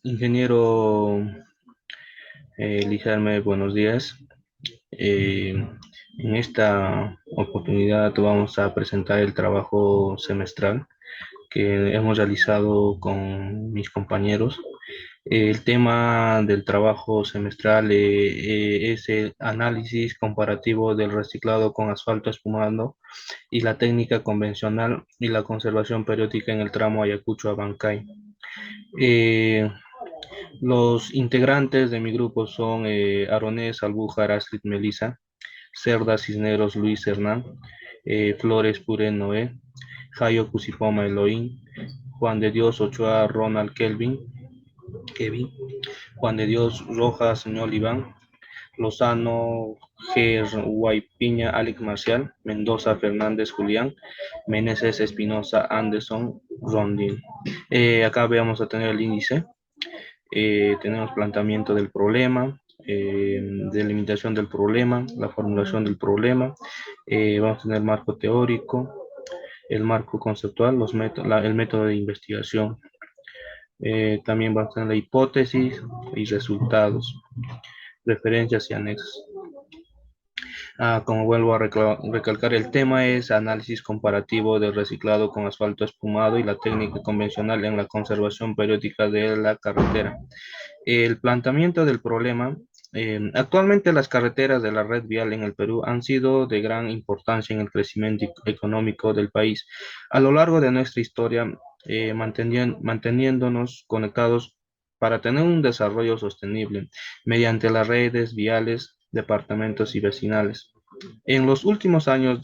Ingeniero Lijarme, buenos días. Eh, en esta oportunidad vamos a presentar el trabajo semestral que hemos realizado con mis compañeros. El tema del trabajo semestral es el análisis comparativo del reciclado con asfalto espumado y la técnica convencional y la conservación periódica en el tramo Ayacucho-Abancay. Eh, Los integrantes de mi grupo son Aronés Albújar Astrid Melisa, Cerda Cisneros Luis Hernán, Flores Purén Noé, Jayo Cusipoma Elohim, Juan de Dios Ochoa Ronald Kevin, Juan de Dios Rojas Señor Iván, Lozano G. Guaypiña Alex Marcial, Mendoza Fernández Julián, Meneses Espinosa Anderson Rondín. Acá vamos a tener el índice. Tenemos planteamiento del problema, delimitación del problema, la formulación del problema, vamos a tener marco teórico, el marco conceptual, el método de investigación. También vamos a tener la hipótesis y resultados, referencias y anexos. Como vuelvo a recalcar, el tema es análisis comparativo del reciclado con asfalto espumado y la técnica convencional en la conservación periódica de la carretera. El planteamiento del problema. Actualmente las carreteras de la red vial en el Perú han sido de gran importancia en el crecimiento económico del país. A lo largo de nuestra historia, manteniéndonos conectados para tener un desarrollo sostenible mediante las redes viales, departamentos y vecinales. En los últimos años,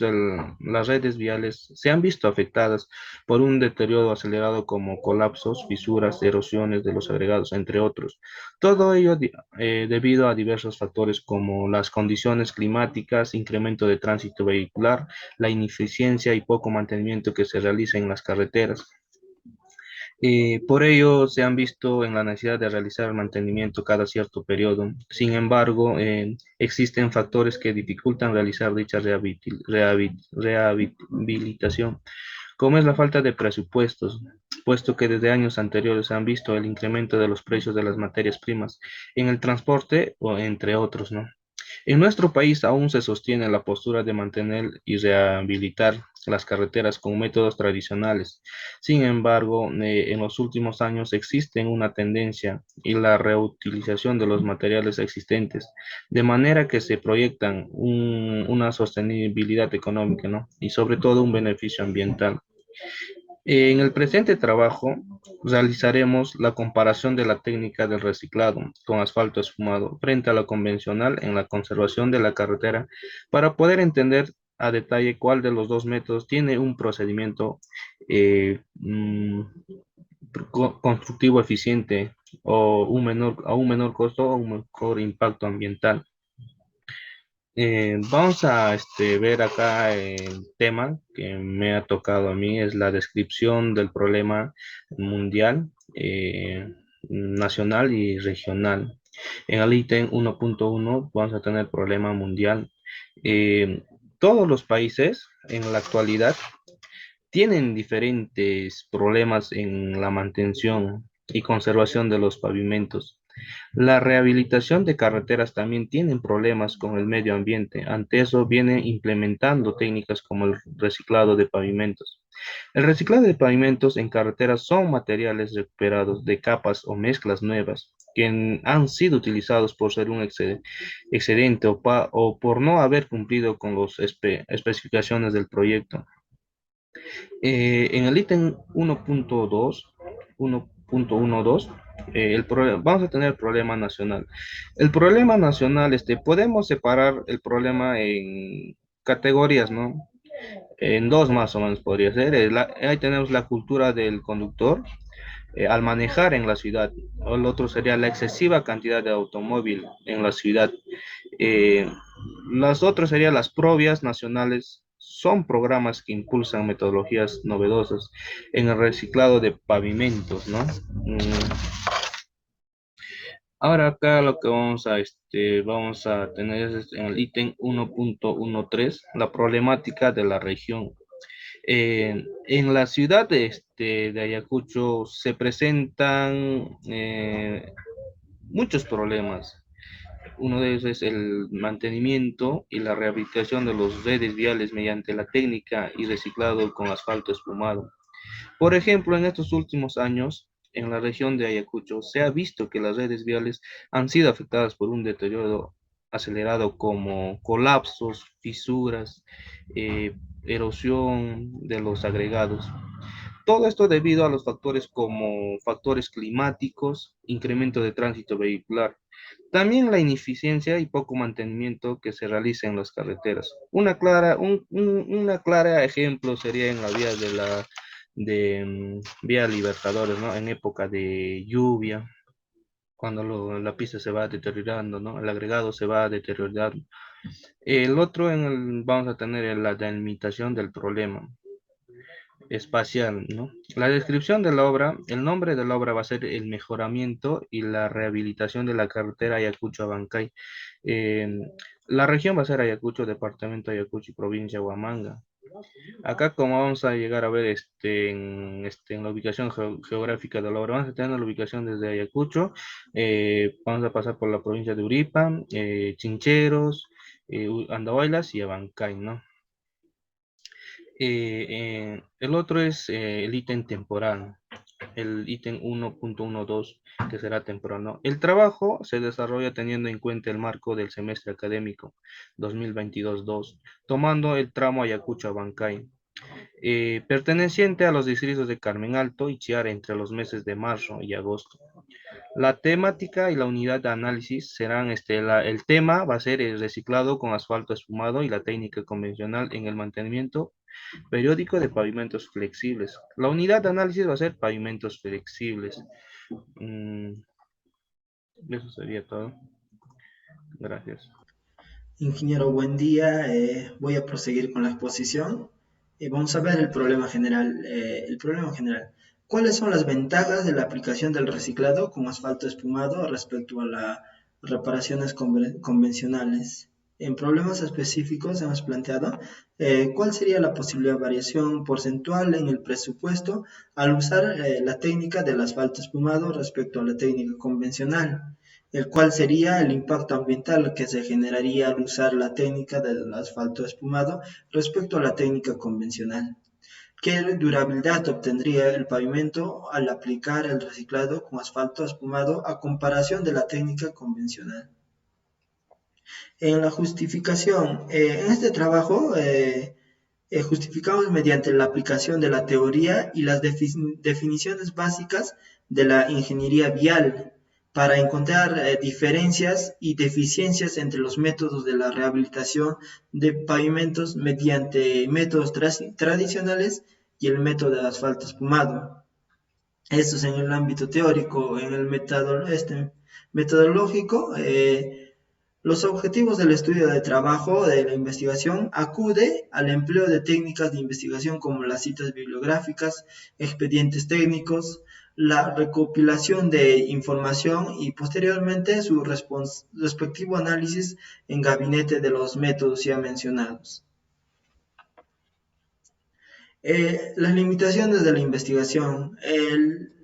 las redes viales se han visto afectadas por un deterioro acelerado como colapsos, fisuras, erosiones de los agregados, entre otros. Todo ello debido a diversos factores como las condiciones climáticas, incremento de tránsito vehicular, la ineficiencia y poco mantenimiento que se realiza en las carreteras. Por ello, se han visto en la necesidad de realizar mantenimiento cada cierto periodo. Sin embargo, existen factores que dificultan realizar dicha rehabilitación, como es la falta de presupuestos, puesto que desde años anteriores han visto el incremento de los precios de las materias primas en el transporte, o entre otros, ¿no? En nuestro país aún se sostiene la postura de mantener y rehabilitar las carreteras con métodos tradicionales. Sin embargo, en los últimos años existe una tendencia y la reutilización de los materiales existentes, de manera que se proyectan una sostenibilidad económica, ¿no? Y sobre todo un beneficio ambiental. En el presente trabajo realizaremos la comparación de la técnica del reciclado con asfalto esfumado frente a la convencional en la conservación de la carretera para poder entender a detalle cuál de los dos métodos tiene un procedimiento eh, mm, constructivo eficiente o a un menor costo o un mejor impacto ambiental. Vamos a ver acá el tema que me ha tocado a mí, es la descripción del problema mundial, nacional y regional. En el ítem 1.1 vamos a tener problema mundial. Eh, Todos los países en la actualidad tienen diferentes problemas en la mantención y conservación de los pavimentos. La rehabilitación de carreteras también tienen problemas con el medio ambiente. Ante eso, vienen implementando técnicas como el reciclado de pavimentos. El reciclado de pavimentos en carreteras son materiales recuperados de capas o mezclas nuevas que han sido utilizados por ser un excedente o por no haber cumplido con las especificaciones del proyecto. En el ítem 1.12, vamos a tener el problema nacional. El problema nacional, podemos separar el problema en categorías, ¿no? En dos más o menos podría ser. Ahí tenemos la cultura del conductor al manejar en la ciudad. O el otro sería la excesiva cantidad de automóvil en la ciudad. Eh, las otras serían las provias nacionales. Son programas que impulsan metodologías novedosas en el reciclado de pavimentos, ¿no? Ahora acá lo que vamos a tener es en el ítem 1.13, la problemática de la región. En la ciudad de Ayacucho se presentan muchos problemas. Uno de ellos es el mantenimiento y la rehabilitación de los redes viales mediante la técnica y reciclado con asfalto espumado. Por ejemplo, en estos últimos años, en la región de Ayacucho, se ha visto que las redes viales han sido afectadas por un deterioro acelerado como colapsos, fisuras, erosión de los agregados. Todo esto debido a los factores como factores climáticos, incremento de tránsito vehicular, también la ineficiencia y poco mantenimiento que se realiza en las carreteras. Una clara ejemplo sería en la vía vía Libertadores, ¿no? En época de lluvia, cuando la pista se va deteriorando, ¿no? El agregado se va deteriorando. El otro vamos a tener la delimitación del problema espacial, ¿no? La descripción de la obra, el nombre de la obra va a ser el mejoramiento y la rehabilitación de la carretera Ayacucho-Abancay. Eh, la región va a ser Ayacucho, departamento de Ayacucho y provincia de Huamanga. Acá como vamos a llegar a ver en la ubicación geográfica de la obra, vamos a tener la ubicación desde Ayacucho, vamos a pasar por la provincia de Uripa, Chincheros, Andahuaylas y Abancay, ¿no? El otro es el ítem temporal, el ítem 1.12, que será temporal, ¿no? El trabajo se desarrolla teniendo en cuenta el marco del semestre académico 2022-2, tomando el tramo Ayacucho-Abancay, perteneciente a los distritos de Carmen Alto y Chiara entre los meses de marzo y agosto. La temática y la unidad de análisis serán, el tema va a ser el reciclado con asfalto espumado y la técnica convencional en el mantenimiento periódico de pavimentos flexibles. La unidad de análisis va a ser pavimentos flexibles. Mm, eso sería todo. Gracias. Ingeniero, buen día. Voy a proseguir con la exposición. Vamos a ver el problema general. ¿Cuáles son las ventajas de la aplicación del reciclado con asfalto espumado respecto a las reparaciones convencionales? En problemas específicos hemos planteado cuál sería la posible variación porcentual en el presupuesto al usar la técnica del asfalto espumado respecto a la técnica convencional, el cual sería el impacto ambiental que se generaría al usar la técnica del asfalto espumado respecto a la técnica convencional. ¿Qué durabilidad obtendría el pavimento al aplicar el reciclado con asfalto espumado a comparación de la técnica convencional? En la justificación, en este trabajo justificamos mediante la aplicación de la teoría y las definiciones básicas de la ingeniería vial para encontrar diferencias y deficiencias entre los métodos de la rehabilitación de pavimentos mediante métodos tradicionales y el método de asfalto espumado. Esto es en el ámbito teórico. En el metodológico. Los objetivos del estudio de trabajo de la investigación acude al empleo de técnicas de investigación como las citas bibliográficas, expedientes técnicos, la recopilación de información y posteriormente su respectivo análisis en gabinete de los métodos ya mencionados. Las limitaciones de la investigación.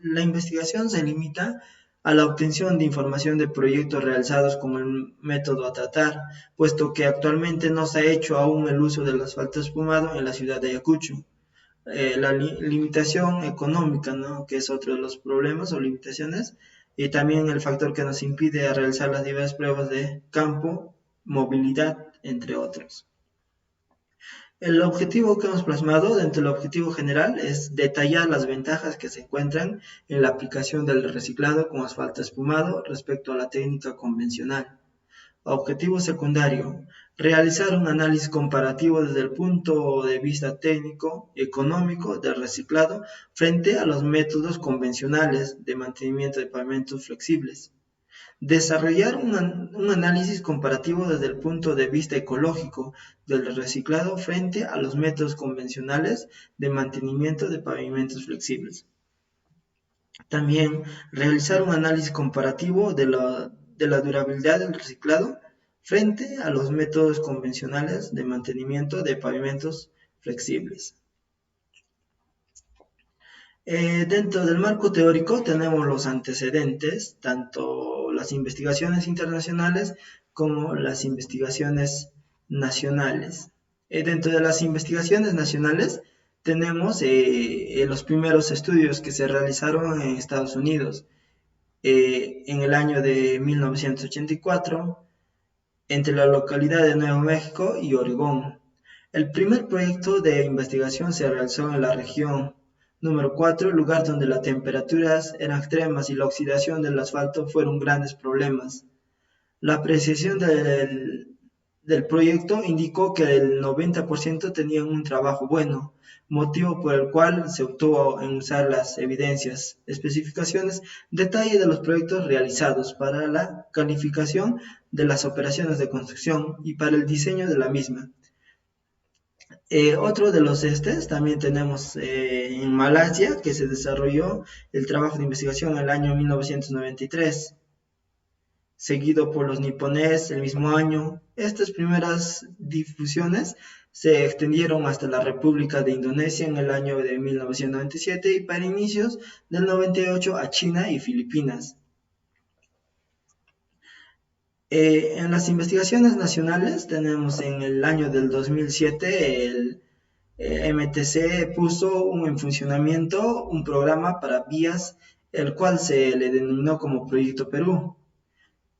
La investigación se limita a la obtención de información de proyectos realizados con el método a tratar, puesto que actualmente no se ha hecho aún el uso del asfalto espumado en la ciudad de Ayacucho. La limitación económica, ¿no? Que es otro de los problemas o limitaciones, y también el factor que nos impide realizar las diversas pruebas de campo, movilidad, entre otros. El objetivo que hemos plasmado dentro del objetivo general es detallar las ventajas que se encuentran en la aplicación del reciclado con asfalto espumado respecto a la técnica convencional. Objetivo secundario, realizar un análisis comparativo desde el punto de vista técnico, económico del reciclado frente a los métodos convencionales de mantenimiento de pavimentos flexibles. Desarrollar un análisis comparativo desde el punto de vista ecológico del reciclado frente a los métodos convencionales de mantenimiento de pavimentos flexibles. También realizar un análisis comparativo de la durabilidad del reciclado frente a los métodos convencionales de mantenimiento de pavimentos flexibles. Dentro del marco teórico tenemos los antecedentes, tanto las investigaciones internacionales como las investigaciones nacionales. Dentro de las investigaciones nacionales tenemos los primeros estudios que se realizaron en Estados Unidos en el año de 1984 entre la localidad de Nuevo México y Oregón. El primer proyecto de investigación se realizó en la región número 4, lugar donde las temperaturas eran extremas y la oxidación del asfalto fueron grandes problemas. La apreciación del proyecto indicó que el 90% tenían un trabajo bueno, motivo por el cual se optó en usar las evidencias, especificaciones, detalle de los proyectos realizados para la calificación de las operaciones de construcción y para el diseño de la misma. Otro de los también tenemos en Malasia, que se desarrolló el trabajo de investigación en el año 1993, seguido por los nipones el mismo año. Estas primeras difusiones se extendieron hasta la República de Indonesia en el año de 1997 y para inicios del 98 a China y Filipinas. En las investigaciones nacionales tenemos en el año del 2007 el MTC puso en funcionamiento un programa para vías, el cual se le denominó como Proyecto Perú.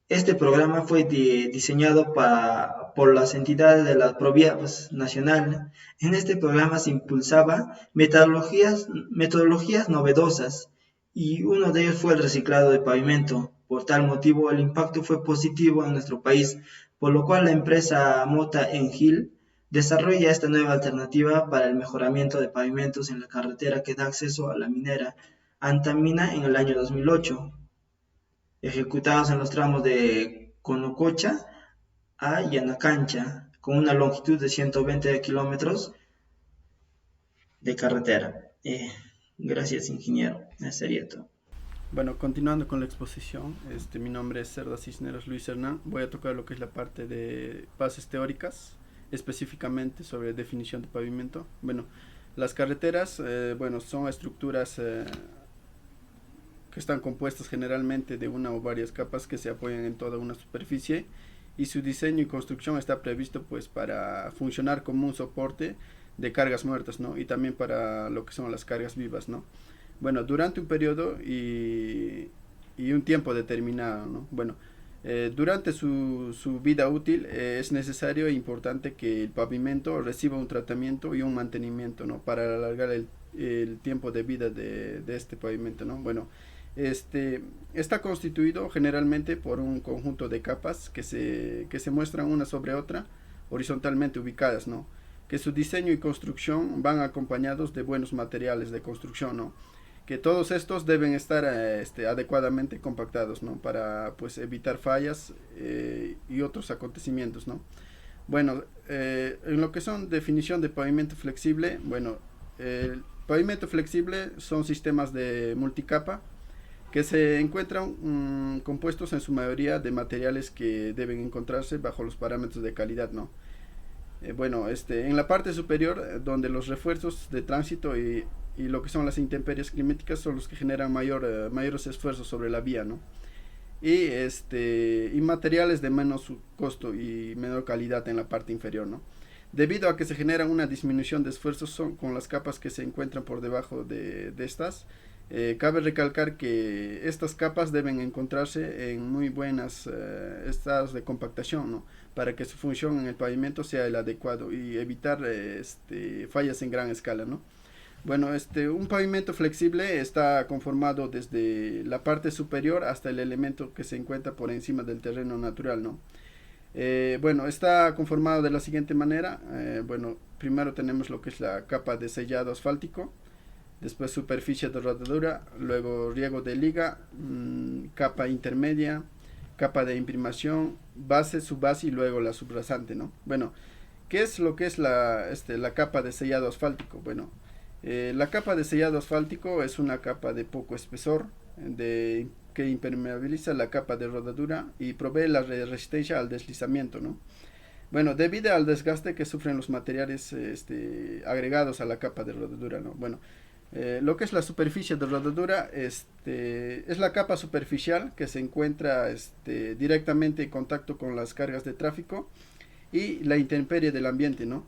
Este programa fue diseñado por las entidades de la Provías Nacional. En este programa se impulsaba metodologías novedosas y uno de ellos fue el reciclado de pavimento. Por tal motivo, el impacto fue positivo en nuestro país, por lo cual la empresa Mota Engil desarrolla esta nueva alternativa para el mejoramiento de pavimentos en la carretera que da acceso a la minera Antamina en el año 2008, ejecutados en los tramos de Conococha a Yanacancha, con una longitud de 120 kilómetros de carretera. Gracias, ingeniero. Eso sería todo. Bueno, continuando con la exposición, mi nombre es Cerda Cisneros Luis Hernán. Voy a tocar lo que es la parte de bases teóricas, específicamente sobre definición de pavimento. Bueno, las carreteras, son estructuras que están compuestas generalmente de una o varias capas que se apoyan en toda una superficie, y su diseño y construcción está previsto pues para funcionar como un soporte de cargas muertas, ¿no? Y también para lo que son las cargas vivas, ¿no? Bueno, durante un periodo y un tiempo determinado, ¿no? Bueno, durante su vida útil es necesario e importante que el pavimento reciba un tratamiento y un mantenimiento, ¿no? Para alargar el tiempo de vida de este pavimento, ¿no? Bueno, está constituido generalmente por un conjunto de capas que se muestran una sobre otra, horizontalmente ubicadas, ¿no? Que su diseño y construcción van acompañados de buenos materiales de construcción, ¿no? Que todos estos deben estar adecuadamente compactados, ¿no? Para pues evitar fallas y otros acontecimientos, ¿no? Bueno, en lo que son definición de pavimento flexible, bueno, el pavimento flexible son sistemas de multicapa que se encuentran compuestos en su mayoría de materiales que deben encontrarse bajo los parámetros de calidad, ¿no? En la parte superior, donde los refuerzos de tránsito y lo que son las intemperies climáticas son los que generan mayores esfuerzos sobre la vía, ¿no? Y materiales de menos costo y menor calidad en la parte inferior, ¿no? Debido a que se genera una disminución de esfuerzos con las capas que se encuentran por debajo de estas, cabe recalcar que estas capas deben encontrarse en muy buenos estados de compactación, ¿no? Para que su función en el pavimento sea el adecuado y evitar fallas en gran escala, ¿no? Bueno, un pavimento flexible está conformado desde la parte superior hasta el elemento que se encuentra por encima del terreno natural, ¿no? Está conformado de la siguiente manera. Primero tenemos lo que es la capa de sellado asfáltico, después superficie de rodadura, luego riego de liga, capa intermedia, capa de imprimación, base, subbase y luego la subrasante, ¿no? Bueno, ¿qué es lo que es la capa de sellado asfáltico? Bueno, la capa de sellado asfáltico es una capa de poco espesor que impermeabiliza la capa de rodadura y provee la resistencia al deslizamiento, ¿no? Bueno, debido al desgaste que sufren los materiales agregados a la capa de rodadura, ¿no? Bueno, Lo que es la superficie de rodadura es la capa superficial que se encuentra directamente en contacto con las cargas de tráfico y la intemperie del ambiente, ¿no?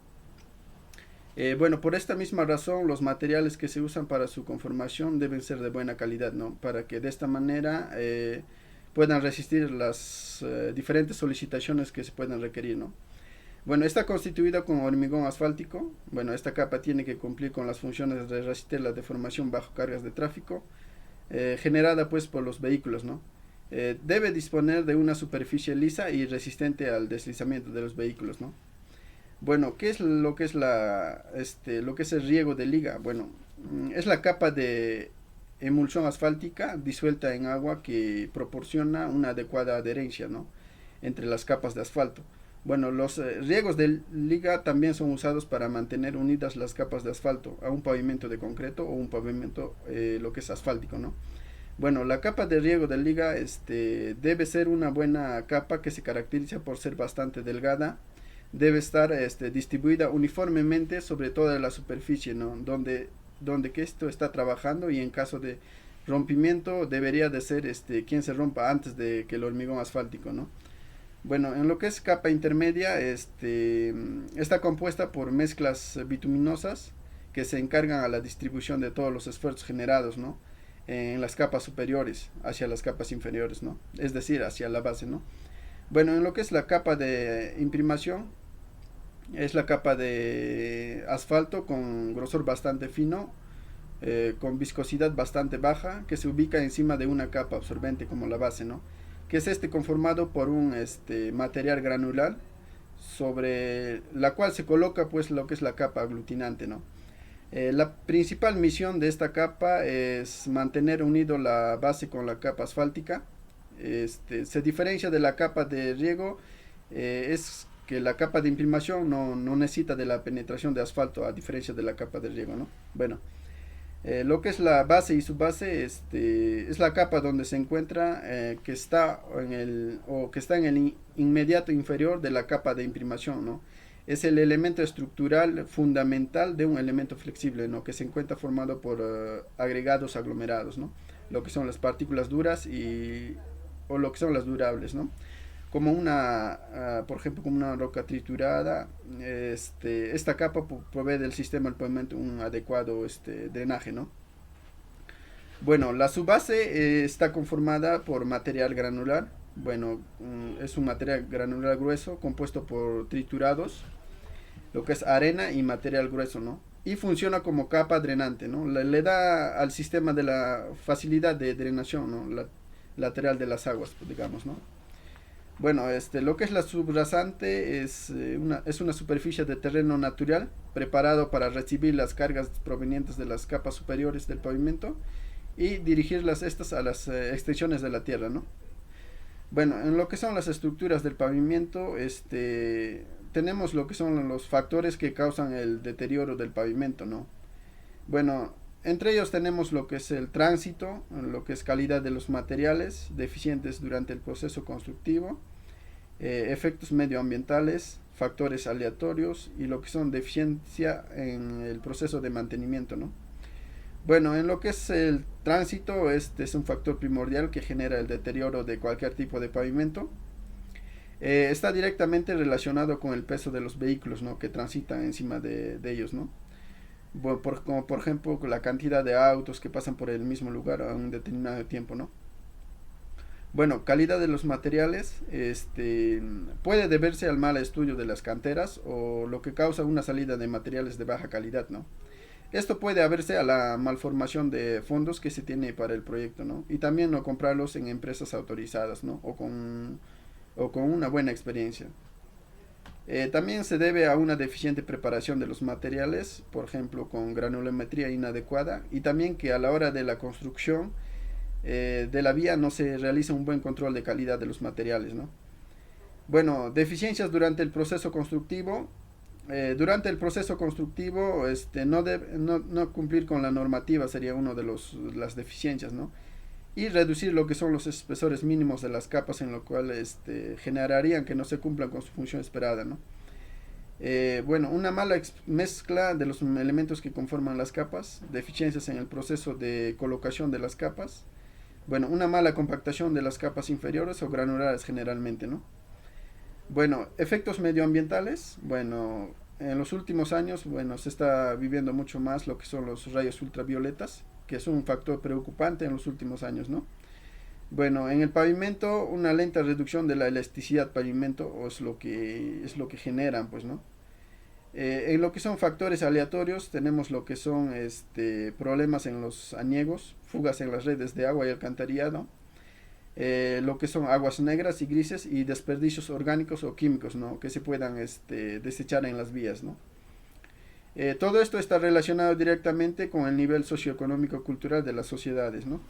Bueno, por esta misma razón, los materiales que se usan para su conformación deben ser de buena calidad, ¿no? Para que de esta manera puedan resistir las diferentes solicitaciones que se puedan requerir, ¿no? Bueno, está constituida con hormigón asfáltico. Bueno, esta capa tiene que cumplir con las funciones de resistir la deformación bajo cargas de tráfico generada pues por los vehículos, ¿no? Debe disponer de una superficie lisa y resistente al deslizamiento de los vehículos, ¿no? Bueno, ¿qué es lo que es lo que es el riego de liga? Bueno, es la capa de emulsión asfáltica disuelta en agua que proporciona una adecuada adherencia, ¿no? Entre las capas de asfalto. Bueno, los riegos de liga también son usados para mantener unidas las capas de asfalto a un pavimento de concreto o un pavimento lo que es asfáltico, ¿no? Bueno, la capa de riego de liga debe ser una buena capa que se caracteriza por ser bastante delgada, debe estar distribuida uniformemente sobre toda la superficie, ¿no? Donde que esto está trabajando, y en caso de rompimiento debería de ser quien se rompa antes de que el hormigón asfáltico, ¿no? Bueno, en lo que es capa intermedia, está compuesta por mezclas bituminosas que se encargan a la distribución de todos los esfuerzos generados, ¿no? En las capas superiores hacia las capas inferiores, ¿no? Es decir, hacia la base, ¿no? Bueno, en lo que es la capa de imprimación, es la capa de asfalto con grosor bastante fino, con viscosidad bastante baja, que se ubica encima de una capa absorbente como la base, ¿no? Que es conformado por un material granular sobre la cual se coloca pues lo que es la capa aglutinante, ¿no? La principal misión de esta capa es mantener unido la base con la capa asfáltica. Se diferencia de la capa de riego, es que la capa de imprimación no necesita de la penetración de asfalto, a diferencia de la capa de riego, ¿no? Bueno, lo que es la base y subbase, es la capa donde se encuentra que está en el inmediato inferior de la capa de imprimación, ¿no? Es el elemento estructural fundamental de un elemento flexible, ¿no? Que se encuentra formado por agregados aglomerados, ¿no? Lo que son las partículas duras o lo que son las durables, ¿no? Como por ejemplo, como una roca triturada, esta capa provee del sistema del pavimento un adecuado drenaje, ¿no? Bueno, la subbase está conformada por material granular. Bueno, es un material granular grueso compuesto por triturados, lo que es arena y material grueso, ¿no? Y funciona como capa drenante, ¿no? Le da al sistema de la facilidad de drenación, ¿no? Lateral de las aguas, digamos, ¿no? Bueno, lo que es la subrasante es una superficie de terreno natural preparado para recibir las cargas provenientes de las capas superiores del pavimento y dirigirlas estas a las extensiones de la tierra, ¿no? Bueno, en lo que son las estructuras del pavimento, tenemos lo que son los factores que causan el deterioro del pavimento, ¿no? Bueno, entre ellos tenemos lo que es el tránsito, lo que es calidad de los materiales deficientes durante el proceso constructivo, efectos medioambientales, factores aleatorios y lo que son deficiencia en el proceso de mantenimiento, ¿no? Bueno, en lo que es el tránsito, este es un factor primordial que genera el deterioro de cualquier tipo de pavimento. Está directamente relacionado con el peso de los vehículos, ¿no? Que transitan encima de ellos, ¿no? Como por ejemplo la cantidad de autos que pasan por el mismo lugar a un determinado tiempo, ¿no? Bueno, calidad de los materiales, puede deberse al mal estudio de las canteras o lo que causa una salida de materiales de baja calidad, ¿no? Esto puede haberse a la malformación de fondos que se tiene para el proyecto, ¿no? Y también no comprarlos en empresas autorizadas, ¿no? O con una buena experiencia. También se debe a una deficiente preparación de los materiales, por ejemplo con granulometría inadecuada, y también que a la hora de la construcción de la vía no se realiza un buen control de calidad de los materiales, ¿no? Bueno, deficiencias durante el proceso constructivo. Durante el proceso constructivo, no cumplir con la normativa sería una de las deficiencias, ¿no? Y reducir lo que son los espesores mínimos de las capas, en lo cual generarían que no se cumplan con su función esperada, ¿no? Bueno, una mala mezcla de los elementos que conforman las capas, deficiencias en el proceso de colocación de las capas, bueno, una mala compactación de las capas inferiores o granulares generalmente, ¿no? Bueno, efectos medioambientales, bueno, en los últimos años, bueno, se está viviendo mucho más lo que son los rayos ultravioletas, que es un factor preocupante en los últimos años, ¿no? Bueno, en el pavimento, una lenta reducción de la elasticidad pavimento es lo que generan, pues, ¿no? En lo que son factores aleatorios, tenemos lo que son problemas en los añegos, fugas en las redes de agua y alcantarillado, lo que son aguas negras y grises y desperdicios orgánicos o químicos, ¿no? Que se puedan desechar en las vías, ¿no? Todo esto está relacionado directamente con el nivel socioeconómico cultural de las sociedades, ¿no?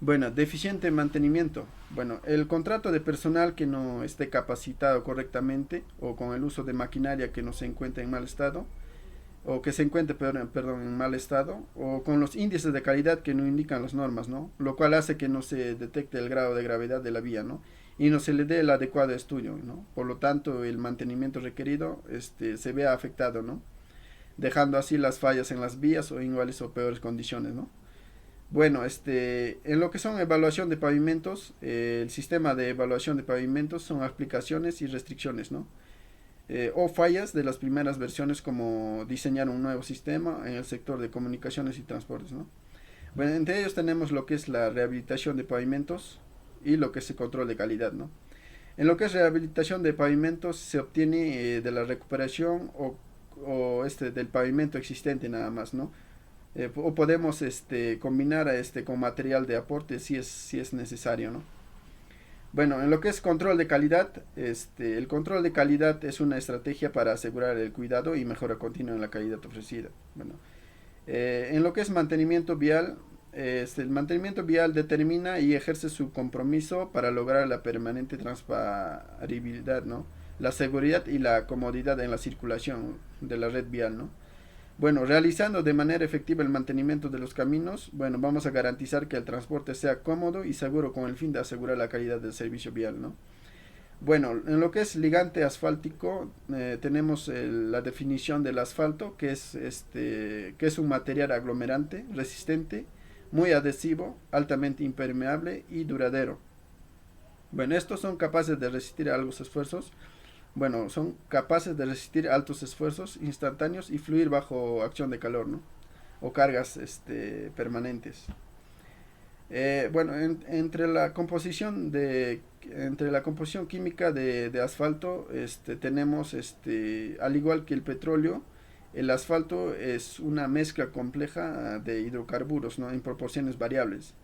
Bueno, deficiente mantenimiento. Bueno, el contrato de personal que no esté capacitado correctamente o con el uso de maquinaria que no se encuentre en mal estado o que se encuentre, perdón, en mal estado, o con los índices de calidad que no indican las normas, ¿no? Lo cual hace que no se detecte el grado de gravedad de la vía, ¿no? Y no se le dé el adecuado estudio, ¿no? Por lo tanto, el mantenimiento requerido se vea afectado, ¿no? Dejando así las fallas en las vías o iguales o peores condiciones, ¿no? Bueno, en lo que son evaluación de pavimentos, el sistema de evaluación de pavimentos son aplicaciones y restricciones, ¿no? O fallas de las primeras versiones como diseñar un nuevo sistema en el sector de comunicaciones y transportes, ¿no? Bueno, entre ellos tenemos lo que es la rehabilitación de pavimentos y lo que es el control de calidad, ¿no? En lo que es rehabilitación de pavimentos se obtiene de la recuperación o del pavimento existente nada más, ¿no? O podemos combinar con material de aporte si es necesario, ¿no? Bueno, en lo que es control de calidad, el control de calidad es una estrategia para asegurar el cuidado y mejora continua en la calidad ofrecida. Bueno, en lo que es mantenimiento vial, el mantenimiento vial determina y ejerce su compromiso para lograr la permanente transparibilidad, ¿no? La seguridad y la comodidad en la circulación de la red vial, ¿no? Bueno, realizando de manera efectiva el mantenimiento de los caminos, bueno, vamos a garantizar que el transporte sea cómodo y seguro con el fin de asegurar la calidad del servicio vial, ¿no? Bueno, en lo que es ligante asfáltico, tenemos la definición del asfalto, que es un material aglomerante, resistente, muy adhesivo, altamente impermeable y duradero. Bueno, estos son capaces de resistir a altos esfuerzos. Bueno, son capaces de resistir altos esfuerzos instantáneos y fluir bajo acción de calor, ¿no? O cargas permanentes. Bueno, entre la composición química de asfalto, tenemos, al igual que el petróleo, el asfalto es una mezcla compleja de hidrocarburos, ¿no? En proporciones variables.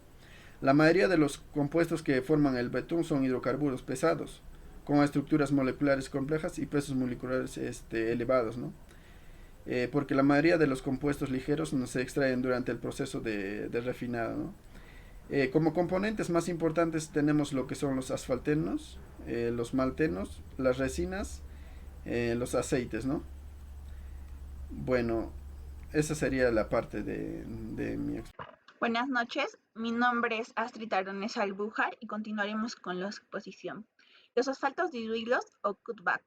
La mayoría de los compuestos que forman el betún son hidrocarburos pesados, con estructuras moleculares complejas y pesos moleculares elevados, ¿no? Porque la mayoría de los compuestos ligeros no se extraen durante el proceso de refinado, ¿no? Como componentes más importantes tenemos lo que son los asfaltenos, los maltenos, las resinas, los aceites, ¿no? Bueno, esa sería la parte de mi experiencia. Buenas noches, mi nombre es Astrid Arones Albújar y continuaremos con la exposición. Los asfaltos diluidos o cutback.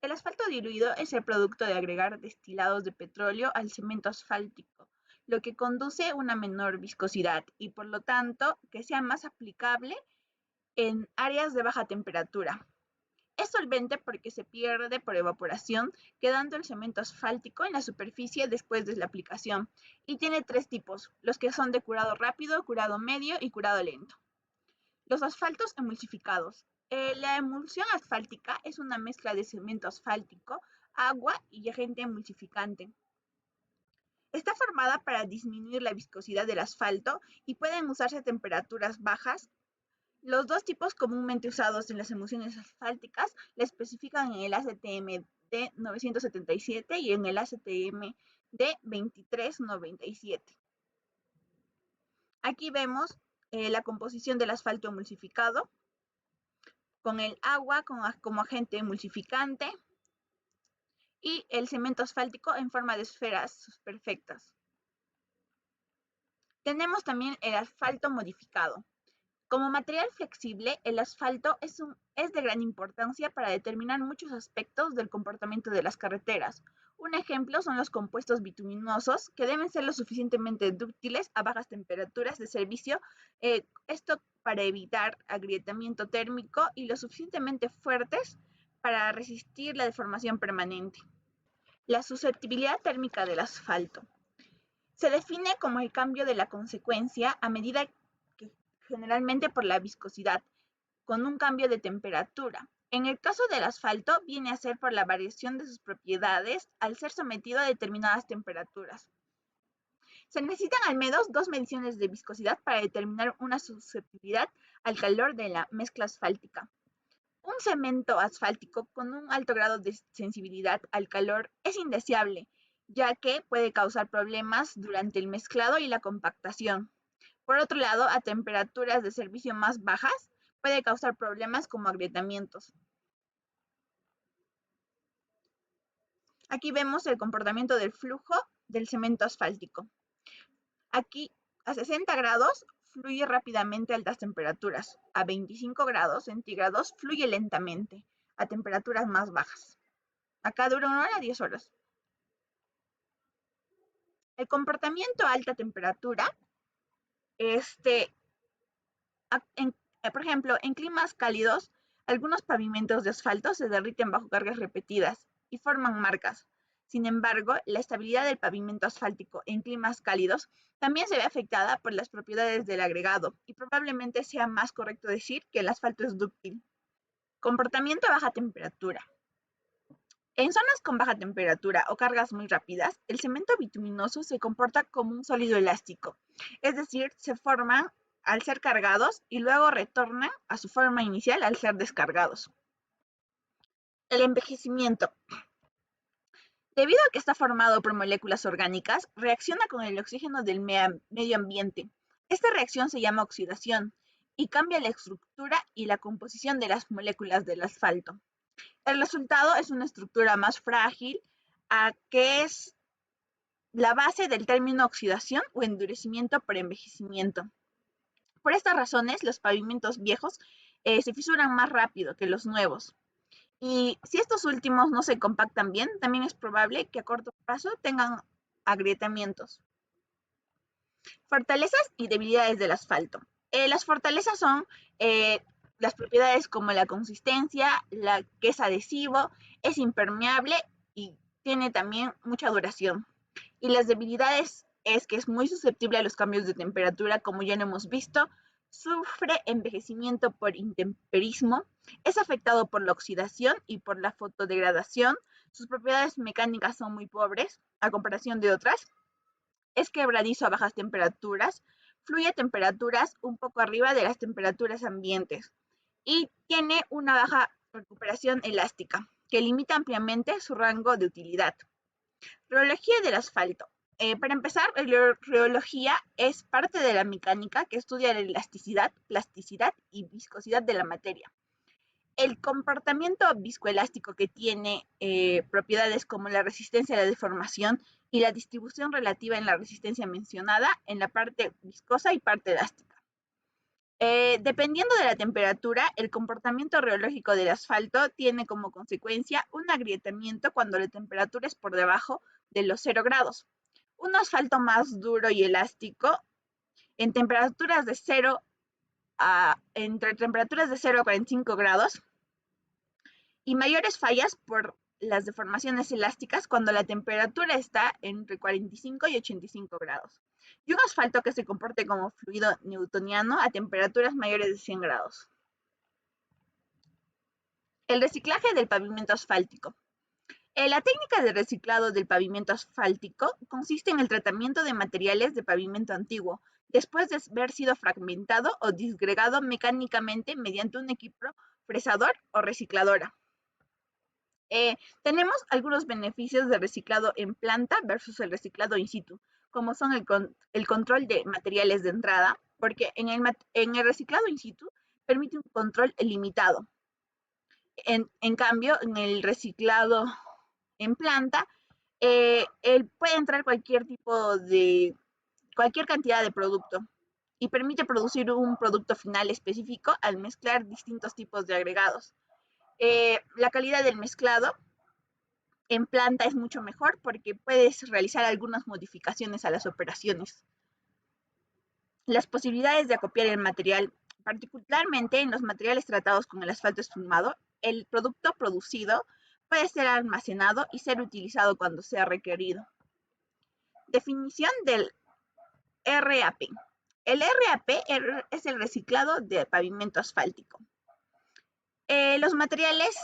El asfalto diluido es el producto de agregar destilados de petróleo al cemento asfáltico, lo que conduce a una menor viscosidad y por lo tanto que sea más aplicable en áreas de baja temperatura. Es solvente porque se pierde por evaporación, quedando el cemento asfáltico en la superficie después de la aplicación. Y tiene tres tipos, los que son de curado rápido, curado medio y curado lento. Los asfaltos emulsificados. La emulsión asfáltica es una mezcla de cemento asfáltico, agua y agente emulsificante. Está formada para disminuir la viscosidad del asfalto y pueden usarse a temperaturas bajas. Los dos tipos comúnmente usados en las emulsiones asfálticas la especifican en el ACTM de 977 y en el ACTM de 2397. Aquí vemos la composición del asfalto emulsificado con el agua como agente emulsificante y el cemento asfáltico en forma de esferas perfectas. Tenemos también el asfalto modificado. Como material flexible, el asfalto es de gran importancia para determinar muchos aspectos del comportamiento de las carreteras. Un ejemplo son los compuestos bituminosos, que deben ser lo suficientemente dúctiles a bajas temperaturas de servicio, esto para evitar agrietamiento térmico, y lo suficientemente fuertes para resistir la deformación permanente. La susceptibilidad térmica del asfalto se define como el cambio de la consecuencia a medida que generalmente por la viscosidad, con un cambio de temperatura. En el caso del asfalto, viene a ser por la variación de sus propiedades al ser sometido a determinadas temperaturas. Se necesitan al menos 2 mediciones de viscosidad para determinar una susceptibilidad al calor de la mezcla asfáltica. Un cemento asfáltico con un alto grado de sensibilidad al calor es indeseable, ya que puede causar problemas durante el mezclado y la compactación. Por otro lado, a temperaturas de servicio más bajas, puede causar problemas como agrietamientos. Aquí vemos el comportamiento del flujo del cemento asfáltico. Aquí, a 60 grados, fluye rápidamente a altas temperaturas. A 25 grados centígrados, fluye lentamente, a temperaturas más bajas. Acá dura 1 hora, 10 horas. El comportamiento a alta temperatura, por ejemplo, en climas cálidos, algunos pavimentos de asfalto se derriten bajo cargas repetidas y forman marcas. Sin embargo, la estabilidad del pavimento asfáltico en climas cálidos también se ve afectada por las propiedades del agregado, y probablemente sea más correcto decir que el asfalto es dúctil. Comportamiento a baja temperatura. En zonas con baja temperatura o cargas muy rápidas, el cemento bituminoso se comporta como un sólido elástico, es decir, se forman al ser cargados y luego retornan a su forma inicial al ser descargados. El envejecimiento. Debido a que está formado por moléculas orgánicas, reacciona con el oxígeno del medio ambiente. Esta reacción se llama oxidación y cambia la estructura y la composición de las moléculas del asfalto. El resultado es una estructura más frágil, que es la base del término oxidación o endurecimiento por envejecimiento. Por estas razones, los pavimentos viejos se fisuran más rápido que los nuevos. Y si estos últimos no se compactan bien, también es probable que a corto plazo tengan agrietamientos. Fortalezas y debilidades del asfalto. Las fortalezas son las propiedades como la consistencia, que es adhesivo, es impermeable y tiene también mucha duración. Y las debilidades es que es muy susceptible a los cambios de temperatura, como ya lo hemos visto, sufre envejecimiento por intemperismo, es afectado por la oxidación y por la fotodegradación, sus propiedades mecánicas son muy pobres a comparación de otras, es quebradizo a bajas temperaturas, fluye a temperaturas un poco arriba de las temperaturas ambientes y tiene una baja recuperación elástica, que limita ampliamente su rango de utilidad. Reología del asfalto. Para empezar, la reología es parte de la mecánica que estudia la elasticidad, plasticidad y viscosidad de la materia. El comportamiento viscoelástico que tiene propiedades como la resistencia a la deformación y la distribución relativa en la resistencia mencionada en la parte viscosa y parte elástica. Dependiendo de la temperatura, el comportamiento reológico del asfalto tiene como consecuencia un agrietamiento cuando la temperatura es por debajo de los 0 grados. Un asfalto más duro y elástico en temperaturas de 0 entre temperaturas de 0 a 45 grados y mayores fallas por las deformaciones elásticas cuando la temperatura está entre 45 y 85 grados. Y un asfalto que se comporte como fluido newtoniano a temperaturas mayores de 100 grados. El reciclaje del pavimento asfáltico. La técnica de reciclado del pavimento asfáltico consiste en el tratamiento de materiales de pavimento antiguo, después de haber sido fragmentado o disgregado mecánicamente mediante un equipo fresador o recicladora. Tenemos algunos beneficios de reciclado en planta versus el reciclado in situ, como son el control de materiales de entrada, porque en el reciclado in situ permite un control limitado. En cambio, en el reciclado en planta, puede entrar cualquier cantidad de producto y permite producir un producto final específico al mezclar distintos tipos de agregados. La calidad del mezclado en planta es mucho mejor porque puedes realizar algunas modificaciones a las operaciones. Las posibilidades de acopiar el material, particularmente en los materiales tratados con el asfalto esfumado, el producto producido puede ser almacenado y ser utilizado cuando sea requerido. Definición del RAP. El RAP es el reciclado de pavimento asfáltico. Los materiales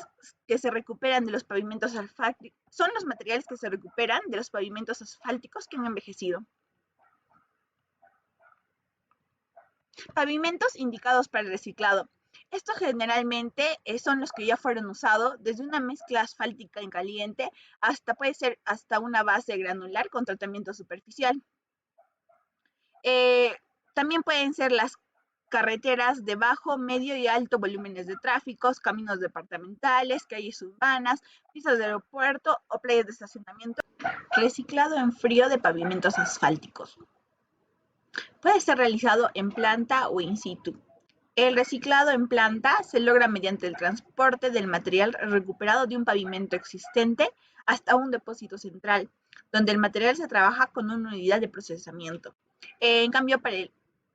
que se recuperan de los pavimentos asfálticos son los materiales que se recuperan de los pavimentos asfálticos que han envejecido. Pavimentos indicados para el reciclado. Estos generalmente son los que ya fueron usados desde una mezcla asfáltica en caliente puede ser hasta una base granular con tratamiento superficial. También pueden ser las carreteras de bajo, medio y alto volúmenes de tráfico, caminos departamentales, calles urbanas, pistas de aeropuerto o playas de estacionamiento. Reciclado en frío de pavimentos asfálticos. Puede ser realizado en planta o in situ. El reciclado en planta se logra mediante el transporte del material recuperado de un pavimento existente hasta un depósito central, donde el material se trabaja con una unidad de procesamiento. En cambio, para el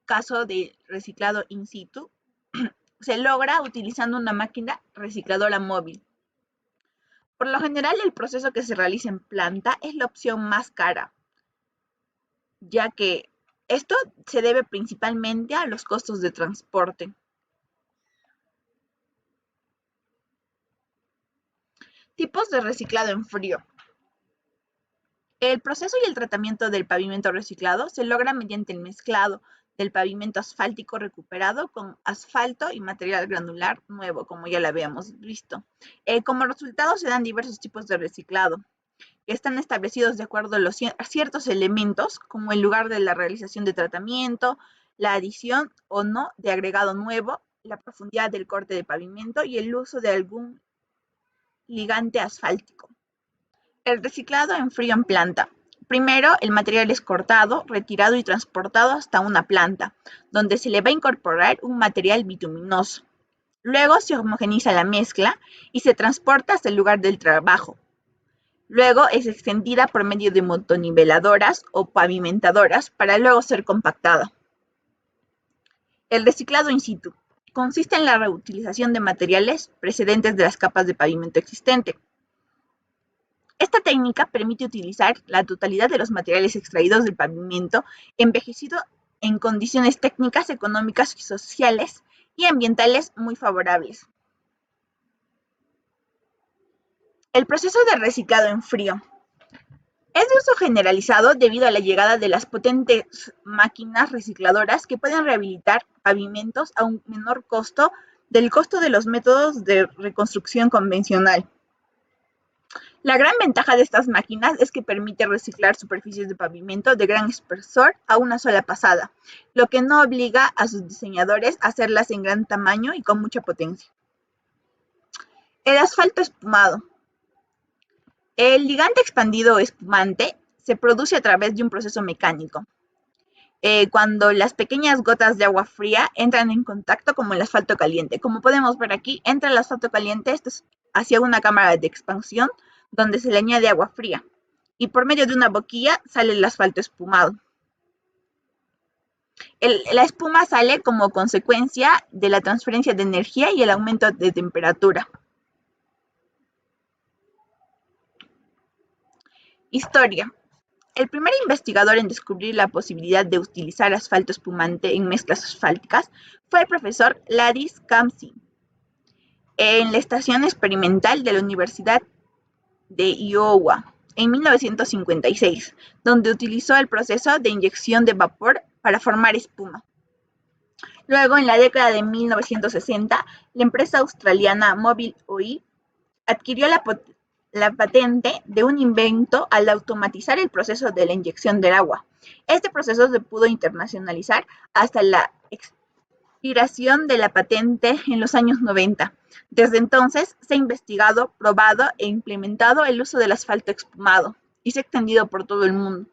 caso de reciclado in situ, se logra utilizando una máquina recicladora móvil. Por lo general, el proceso que se realiza en planta es la opción más cara, ya que esto se debe principalmente a los costos de transporte. Tipos de reciclado en frío. El proceso y el tratamiento del pavimento reciclado se logra mediante el mezclado del pavimento asfáltico recuperado con asfalto y material granular nuevo, como ya lo habíamos visto. Como resultado se dan diversos tipos de reciclado, que están establecidos de acuerdo a ciertos elementos, como el lugar de la realización de tratamiento, la adición o no de agregado nuevo, la profundidad del corte de pavimento y el uso de algún ligante asfáltico. El reciclado en frío en planta. Primero, el material es cortado, retirado y transportado hasta una planta, donde se le va a incorporar un material bituminoso. Luego se homogeniza la mezcla y se transporta hasta el lugar del trabajo. Luego es extendida por medio de motoniveladoras o pavimentadoras para luego ser compactada. El reciclado in situ consiste en la reutilización de materiales precedentes de las capas de pavimento existente. Esta técnica permite utilizar la totalidad de los materiales extraídos del pavimento envejecido en condiciones técnicas, económicas, sociales y ambientales muy favorables. El proceso de reciclado en frío es de uso generalizado debido a la llegada de las potentes máquinas recicladoras que pueden rehabilitar pavimentos a un menor costo del costo de los métodos de reconstrucción convencional. La gran ventaja de estas máquinas es que permite reciclar superficies de pavimento de gran espesor a una sola pasada, lo que no obliga a sus diseñadores a hacerlas en gran tamaño y con mucha potencia. El asfalto espumado. El ligante expandido o espumante se produce a través de un proceso mecánico. Cuando las pequeñas gotas de agua fría entran en contacto con el asfalto caliente. Como podemos ver aquí, entra el asfalto caliente hacia una cámara de expansión donde se le añade agua fría y por medio de una boquilla sale el asfalto espumado. La espuma sale como consecuencia de la transferencia de energía y el aumento de temperatura. Historia. El primer investigador en descubrir la posibilidad de utilizar asfalto espumante en mezclas asfálticas fue el profesor Ladis Kamsi en la estación experimental de la Universidad de Iowa en 1956, donde utilizó el proceso de inyección de vapor para formar espuma. Luego, en la década de 1960, la empresa australiana Mobil Oil adquirió la patente de un invento al automatizar el proceso de la inyección del agua. Este proceso se pudo internacionalizar hasta la expiración de la patente en los años 90. Desde entonces se ha investigado, probado e implementado el uso del asfalto espumado y se ha extendido por todo el mundo.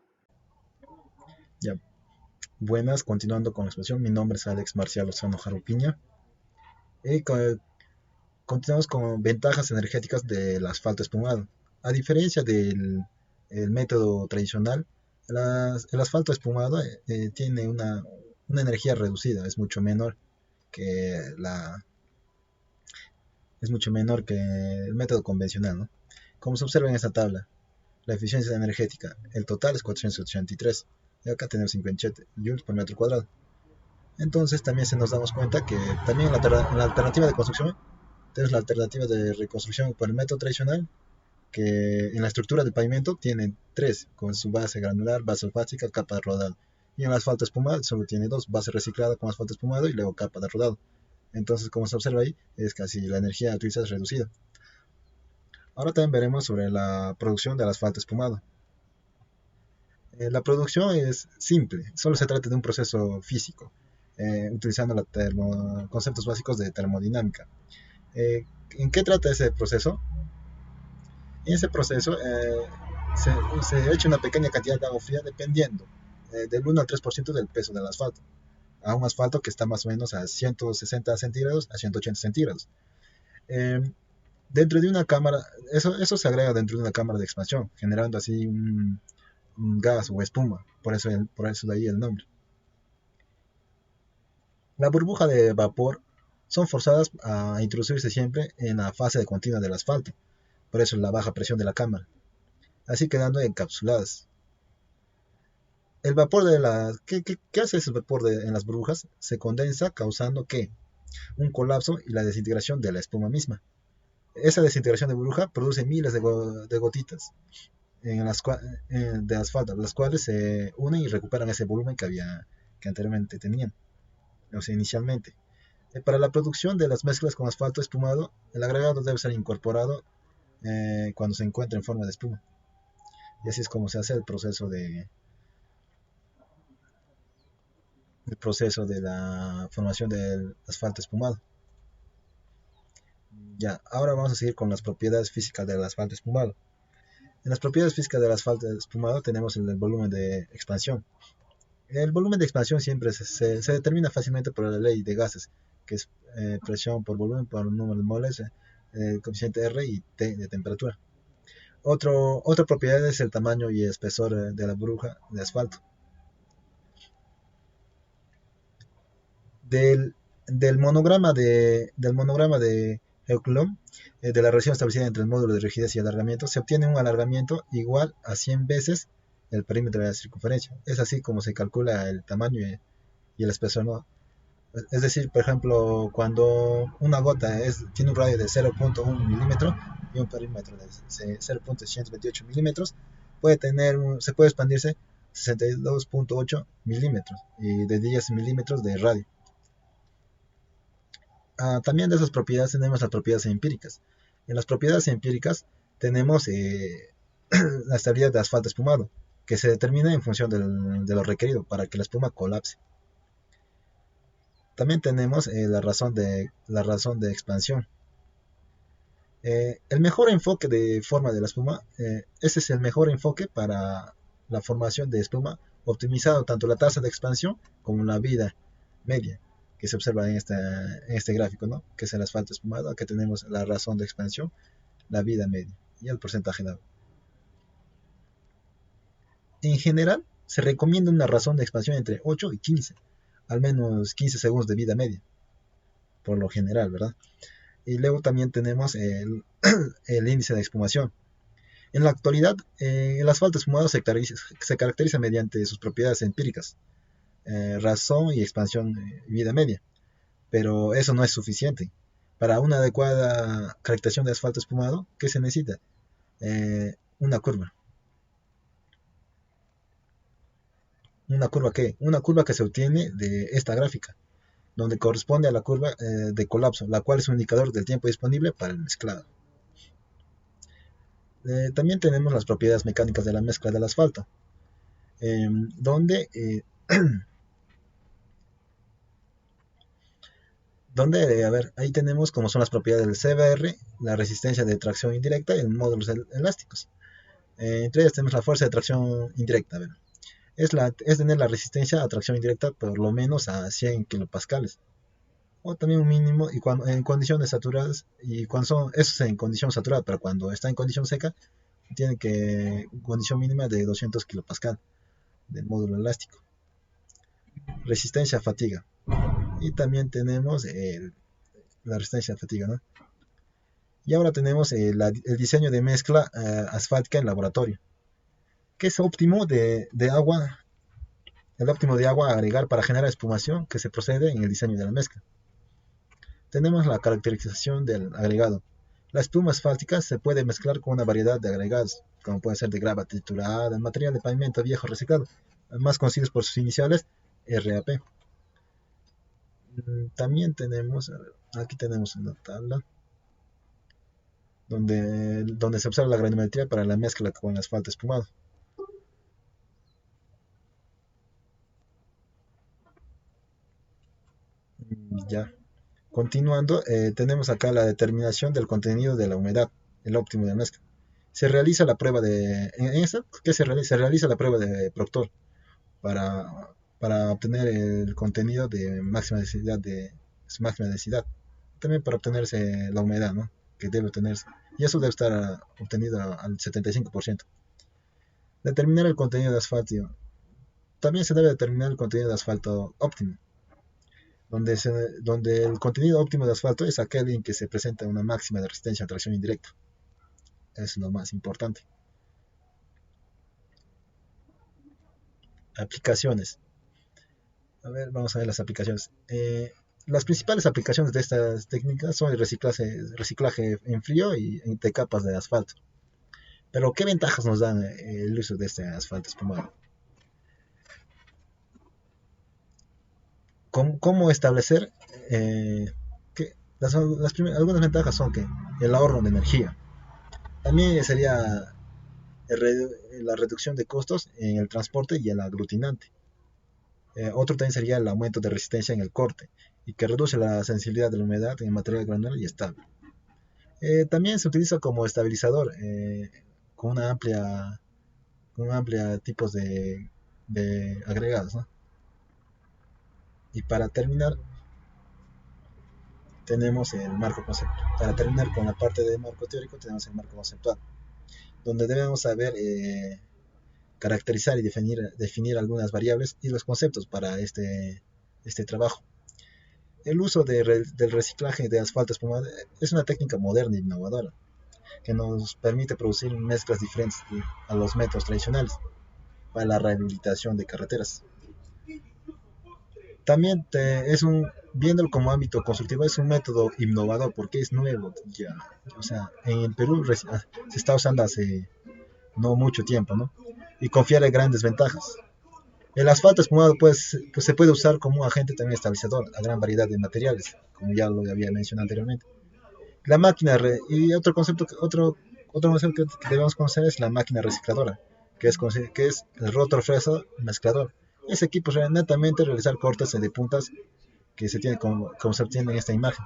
Ya. Buenas, continuando con la exposición, mi nombre es Alex Marcial Lozano Jarupiña y continuamos con ventajas energéticas del asfalto espumado. A diferencia del el método tradicional, el asfalto espumado tiene una energía reducida, que la, es mucho menor que el método convencional, ¿no? Como se observa en esta tabla, la eficiencia energética, el total es 483, y acá tenemos 57 joules por metro cuadrado. Entonces también se nos damos cuenta que también en la alternativa de construcción tenemos la alternativa de reconstrucción por el método tradicional, que en la estructura del pavimento tiene tres, con su base granular, base alfática, capa de rodado. Y en el asfalto espumado solo tiene dos, base reciclada con asfalto espumado y luego capa de rodado. Entonces, como se observa ahí, es casi la energía utilizada es reducida. Ahora también veremos sobre la producción del asfalto espumado. La producción es simple, solo se trata de un proceso físico, utilizando conceptos básicos de termodinámica. ¿En qué trata ese proceso? En ese proceso se, se echa una pequeña cantidad de agua fría dependiendo del 1 al 3% del peso del asfalto, a un asfalto que está más o menos a 160 centígrados a 180 centígrados. Eh, Dentro de una cámara, eso se agrega dentro de una cámara de expansión, generando así un gas o espuma, por eso de ahí el nombre. La burbuja de vapor son forzadas a introducirse siempre en la fase de continua del asfalto, por eso la baja presión de la cámara, así quedando encapsuladas. El vapor de las... ¿Qué hace ese vapor en las burbujas? Se condensa causando ¿qué? Un colapso y la desintegración de la espuma misma. Esa desintegración de burbuja produce miles de gotitas de asfalto, las cuales se unen y recuperan ese volumen que anteriormente tenían, o sea, inicialmente. Para la producción de las mezclas con asfalto espumado, el agregado debe ser incorporado cuando se encuentra en forma de espuma. Y así es como se hace el proceso de la formación del asfalto espumado. Ya, ahora vamos a seguir con las propiedades físicas del asfalto espumado. En las propiedades físicas del asfalto espumado tenemos el volumen de expansión. El volumen de expansión siempre se determina fácilmente por la ley de gases, que es presión por volumen por número de moles, coeficiente R y T de temperatura. Otra propiedad es el tamaño y espesor de la burbuja de asfalto. Del, del monograma de Euclid, de la relación establecida entre el módulo de rigidez y alargamiento, se obtiene un alargamiento igual a 100 veces el perímetro de la circunferencia. Es así como se calcula el tamaño y el espesor, ¿no? Es decir, por ejemplo, cuando una gota tiene un radio de 0.1 milímetro y un perímetro de 0.128 milímetros, se puede expandirse 62.8 milímetros y de 10 milímetros de radio. También de esas propiedades tenemos las propiedades empíricas. En las propiedades empíricas tenemos la estabilidad de asfalto espumado, que se determina en función de lo requerido para que la espuma colapse. También tenemos la razón de expansión. El mejor enfoque de forma de la espuma, ese es el mejor enfoque para la formación de espuma, optimizado tanto la tasa de expansión como la vida media, que se observa en este gráfico, ¿no? Que es el asfalto espumado. Acá tenemos la razón de expansión, la vida media y el porcentaje de agua. En general, se recomienda una razón de expansión entre 8 y 15, al menos 15 segundos de vida media, por lo general, ¿verdad? Y luego también tenemos el índice de expumación. En la actualidad, el asfalto espumado se caracteriza mediante sus propiedades empíricas, razón y expansión y vida media, pero eso no es suficiente. Para una adecuada caracterización de asfalto espumado, ¿qué se necesita? Una curva. ¿Una curva qué? Una curva que se obtiene de esta gráfica, donde corresponde a la curva de colapso, la cual es un indicador del tiempo disponible para el mezclado. También tenemos las propiedades mecánicas de la mezcla del asfalto, donde ahí tenemos como son las propiedades del CBR, la resistencia de tracción indirecta y módulos elásticos. Entre ellas tenemos la fuerza de tracción indirecta. es tener la resistencia a tracción indirecta por lo menos a 100 kilopascales, o también un mínimo y cuando, en condiciones saturadas, y cuando son, eso es en condición saturada, pero cuando está en condición seca, tiene que condición mínima de 200 kilopascal del módulo elástico. Resistencia a fatiga. Y también tenemos la resistencia a fatiga, ¿no? Y ahora tenemos el diseño de mezcla asfáltica en laboratorio, que es óptimo de agua, el óptimo de agua a agregar para generar espumación que se procede en el diseño de la mezcla. Tenemos la caracterización del agregado. La espuma asfáltica se puede mezclar con una variedad de agregados, como puede ser de grava triturada, material de pavimento viejo reciclado, más conocidos por sus iniciales RAP. También tenemos, aquí tenemos una tabla donde se observa la granulometría para la mezcla con asfalto espumado. Ya. Continuando, tenemos acá la determinación del contenido de la humedad, el óptimo de la mezcla. Se realiza la prueba de... ¿En esta? ¿Qué se realiza? Se realiza la prueba de Proctor para obtener el contenido de máxima densidad también para obtenerse la humedad, ¿no? Que debe obtenerse. Y eso debe estar obtenido al 75%. Determinar el contenido de asfalto. También se debe determinar el contenido de asfalto óptimo, donde el contenido óptimo de asfalto es aquel en que se presenta una máxima de resistencia a tracción indirecta. Es lo más importante. Aplicaciones. A ver, vamos a ver las aplicaciones. Las principales aplicaciones de estas técnicas son el reciclaje en frío y de capas de asfalto. Pero, ¿qué ventajas nos dan el uso de este asfalto espumado? ¿Cómo establecer? Algunas ventajas son que el ahorro de energía. También sería la reducción de costos en el transporte y el aglutinante. Otro también sería el aumento de resistencia en el corte y que reduce la sensibilidad de la humedad en el material granular y estable. También se utiliza como estabilizador con una amplia tipos de agregados, ¿no? Y para terminar tenemos el marco conceptual. Para terminar con la parte de marco teórico tenemos el marco conceptual, donde debemos saber caracterizar y definir algunas variables y los conceptos para este trabajo. El uso del reciclaje de asfalto espumado es una técnica moderna e innovadora que nos permite producir mezclas diferentes a los métodos tradicionales para la rehabilitación de carreteras. También viéndolo como ámbito constructivo, es un método innovador porque es nuevo. Ya, o sea, en Perú se está usando hace no mucho tiempo, ¿no? Y confiere grandes ventajas. El asfalto espumado pues, se puede usar como un agente también estabilizador a gran variedad de materiales, como ya lo había mencionado anteriormente. La máquina, y otro concepto que debemos conocer es la máquina recicladora, que es el rotor fresador mezclador. Ese equipo es netamente realizar cortes de puntas que se tiene como se obtiene en esta imagen.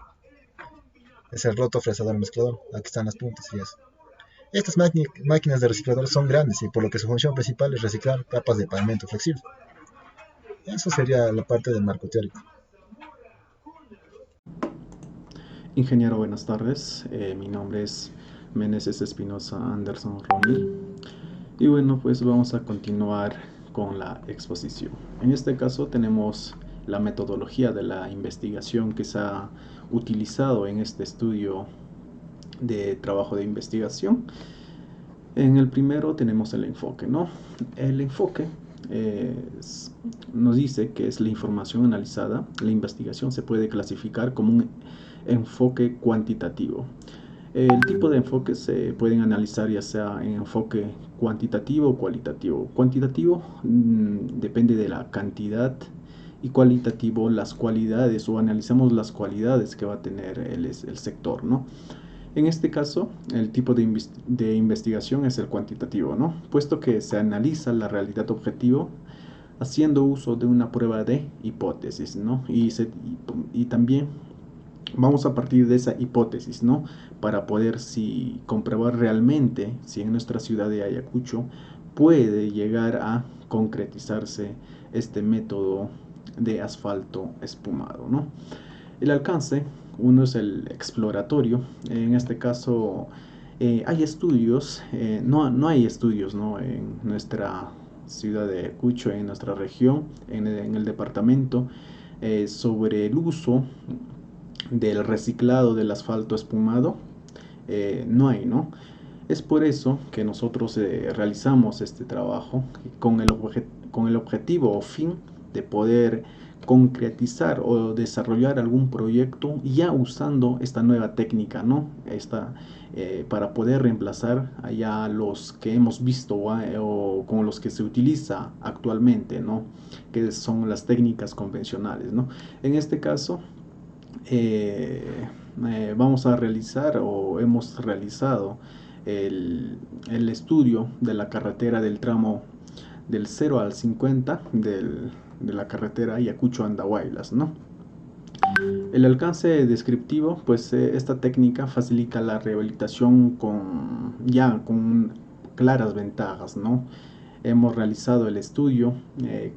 Es el rotor fresador mezclador, aquí están las puntas y eso. Estas máquinas de reciclador son grandes y por lo que su función principal es reciclar capas de pavimento flexible. Eso sería la parte del marco teórico. Ingeniero, buenas tardes. Mi nombre es Meneses Espinosa Anderson Ronnie. Y bueno, pues vamos a continuar con la exposición. En este caso tenemos la metodología de la investigación que se ha utilizado en este estudio de trabajo de investigación. En el primero tenemos el enfoque, ¿no? El enfoque nos dice que es la información analizada. La investigación se puede clasificar como un enfoque cuantitativo. El tipo de enfoques se pueden analizar ya sea en enfoque cuantitativo o cualitativo. Cuantitativo depende de la cantidad y cualitativo las cualidades, o analizamos las cualidades que va a tener el sector, ¿no? En este caso, el tipo de investigación es el cuantitativo, ¿no? Puesto que se analiza la realidad objetivo haciendo uso de una prueba de hipótesis, ¿no? Y también vamos a partir de esa hipótesis, ¿no? Para poder comprobar realmente si en nuestra ciudad de Ayacucho puede llegar a concretizarse este método de asfalto espumado, ¿no? El alcance, uno es el exploratorio. En este caso hay estudios, no hay estudios, ¿no? En nuestra ciudad de Ayacucho, en nuestra región, en el departamento, sobre el uso del reciclado del asfalto espumado. No hay, ¿no? Es por eso que nosotros realizamos este trabajo con el objetivo o fin de poder concretizar o desarrollar algún proyecto ya usando esta nueva técnica, ¿no? Para poder reemplazar allá los que hemos visto o con los que se utiliza actualmente, ¿no? Que son las técnicas convencionales, ¿no? En este caso, vamos a realizar o hemos realizado el estudio de la carretera del tramo del 0 al 50 de la carretera Ayacucho-Andahuaylas, ¿no? El alcance descriptivo, pues esta técnica facilita la rehabilitación con claras ventajas, ¿no? Hemos realizado el estudio,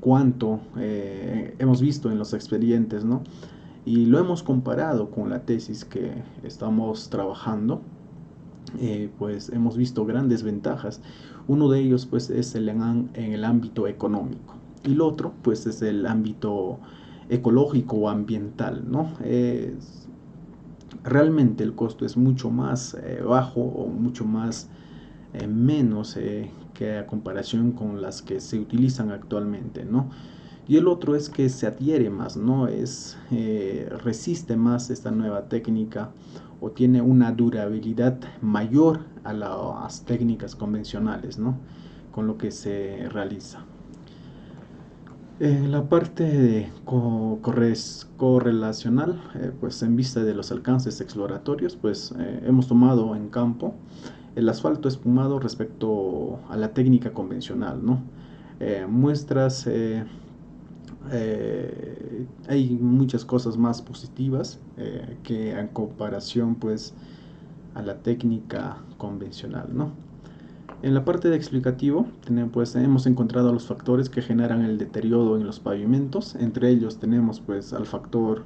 cuánto hemos visto en los expedientes, ¿no? Y lo hemos comparado con la tesis que estamos trabajando. Pues hemos visto grandes ventajas. Uno de ellos pues es en el ámbito económico y el otro pues es el ámbito ecológico o ambiental, ¿no? Realmente el costo es mucho más bajo o mucho más menos que a comparación con las que se utilizan actualmente, ¿no? Y el otro es que se adhiere más, ¿no? Resiste más esta nueva técnica o tiene una durabilidad mayor a las técnicas convencionales, ¿no? Con lo que se realiza. En la parte de correlacional, pues en vista de los alcances exploratorios, pues hemos tomado en campo el asfalto espumado respecto a la técnica convencional, ¿no? Muestras, hay muchas cosas más positivas que en comparación pues a la técnica convencional, ¿no? En la parte de explicativo pues, hemos encontrado los factores que generan el deterioro en los pavimentos. Entre ellos tenemos pues al factor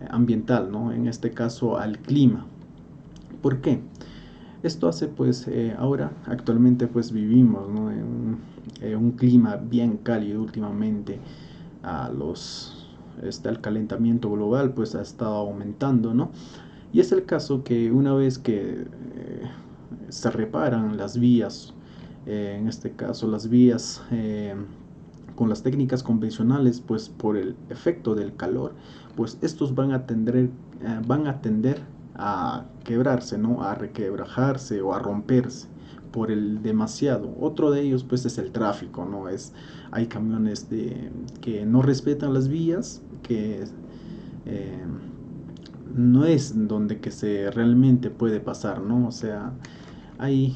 ambiental, ¿no? En este caso al clima. ¿Por qué? Esto hace pues ahora actualmente pues vivimos, ¿no? en un clima bien cálido últimamente. El calentamiento global pues ha estado aumentando, ¿no? Y es el caso que una vez que se reparan las vías, en este caso las vías con las técnicas convencionales, pues por el efecto del calor, pues estos van a tender a quebrarse, ¿no? A requebrajarse o a romperse por el demasiado. Otro de ellos pues es el tráfico, ¿no? Hay camiones que no respetan las vías, que no es donde que se realmente puede pasar, ¿no? O sea, hay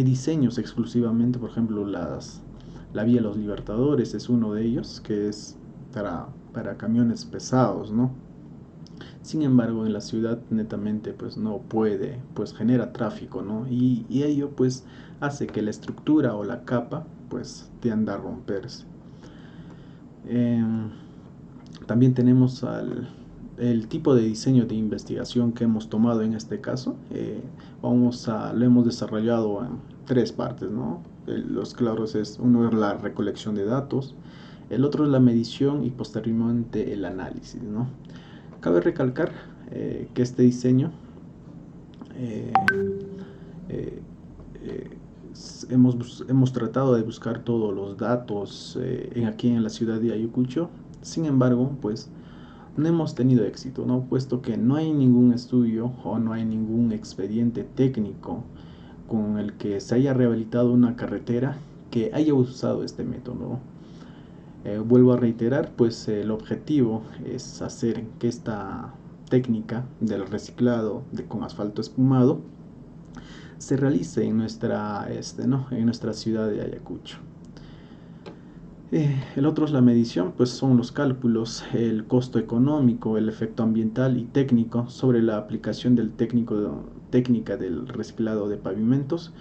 diseños exclusivamente, por ejemplo, la vía Los Libertadores es uno de ellos, que es para camiones pesados, ¿no? Sin embargo, en la ciudad netamente pues no puede, pues genera tráfico, ¿no? Y ello pues hace que la estructura o la capa pues tienda a romperse. También tenemos el tipo de diseño de investigación que hemos tomado en este caso. Lo hemos desarrollado en 3 partes, ¿no? Los claros uno es la recolección de datos, el otro es la medición y posteriormente el análisis, ¿no? Cabe recalcar que este diseño hemos tratado de buscar todos los datos aquí en la ciudad de Ayacucho. Sin embargo, pues no hemos tenido éxito, ¿no? Puesto que no hay ningún estudio o no hay ningún expediente técnico con el que se haya rehabilitado una carretera que haya usado este método, ¿no? Vuelvo a reiterar, pues el objetivo es hacer que esta técnica del reciclado con asfalto espumado se realice en nuestra ciudad de Ayacucho. El otro es la medición, pues son los cálculos, el costo económico, el efecto ambiental y técnico sobre la aplicación técnica del reciclado de pavimentos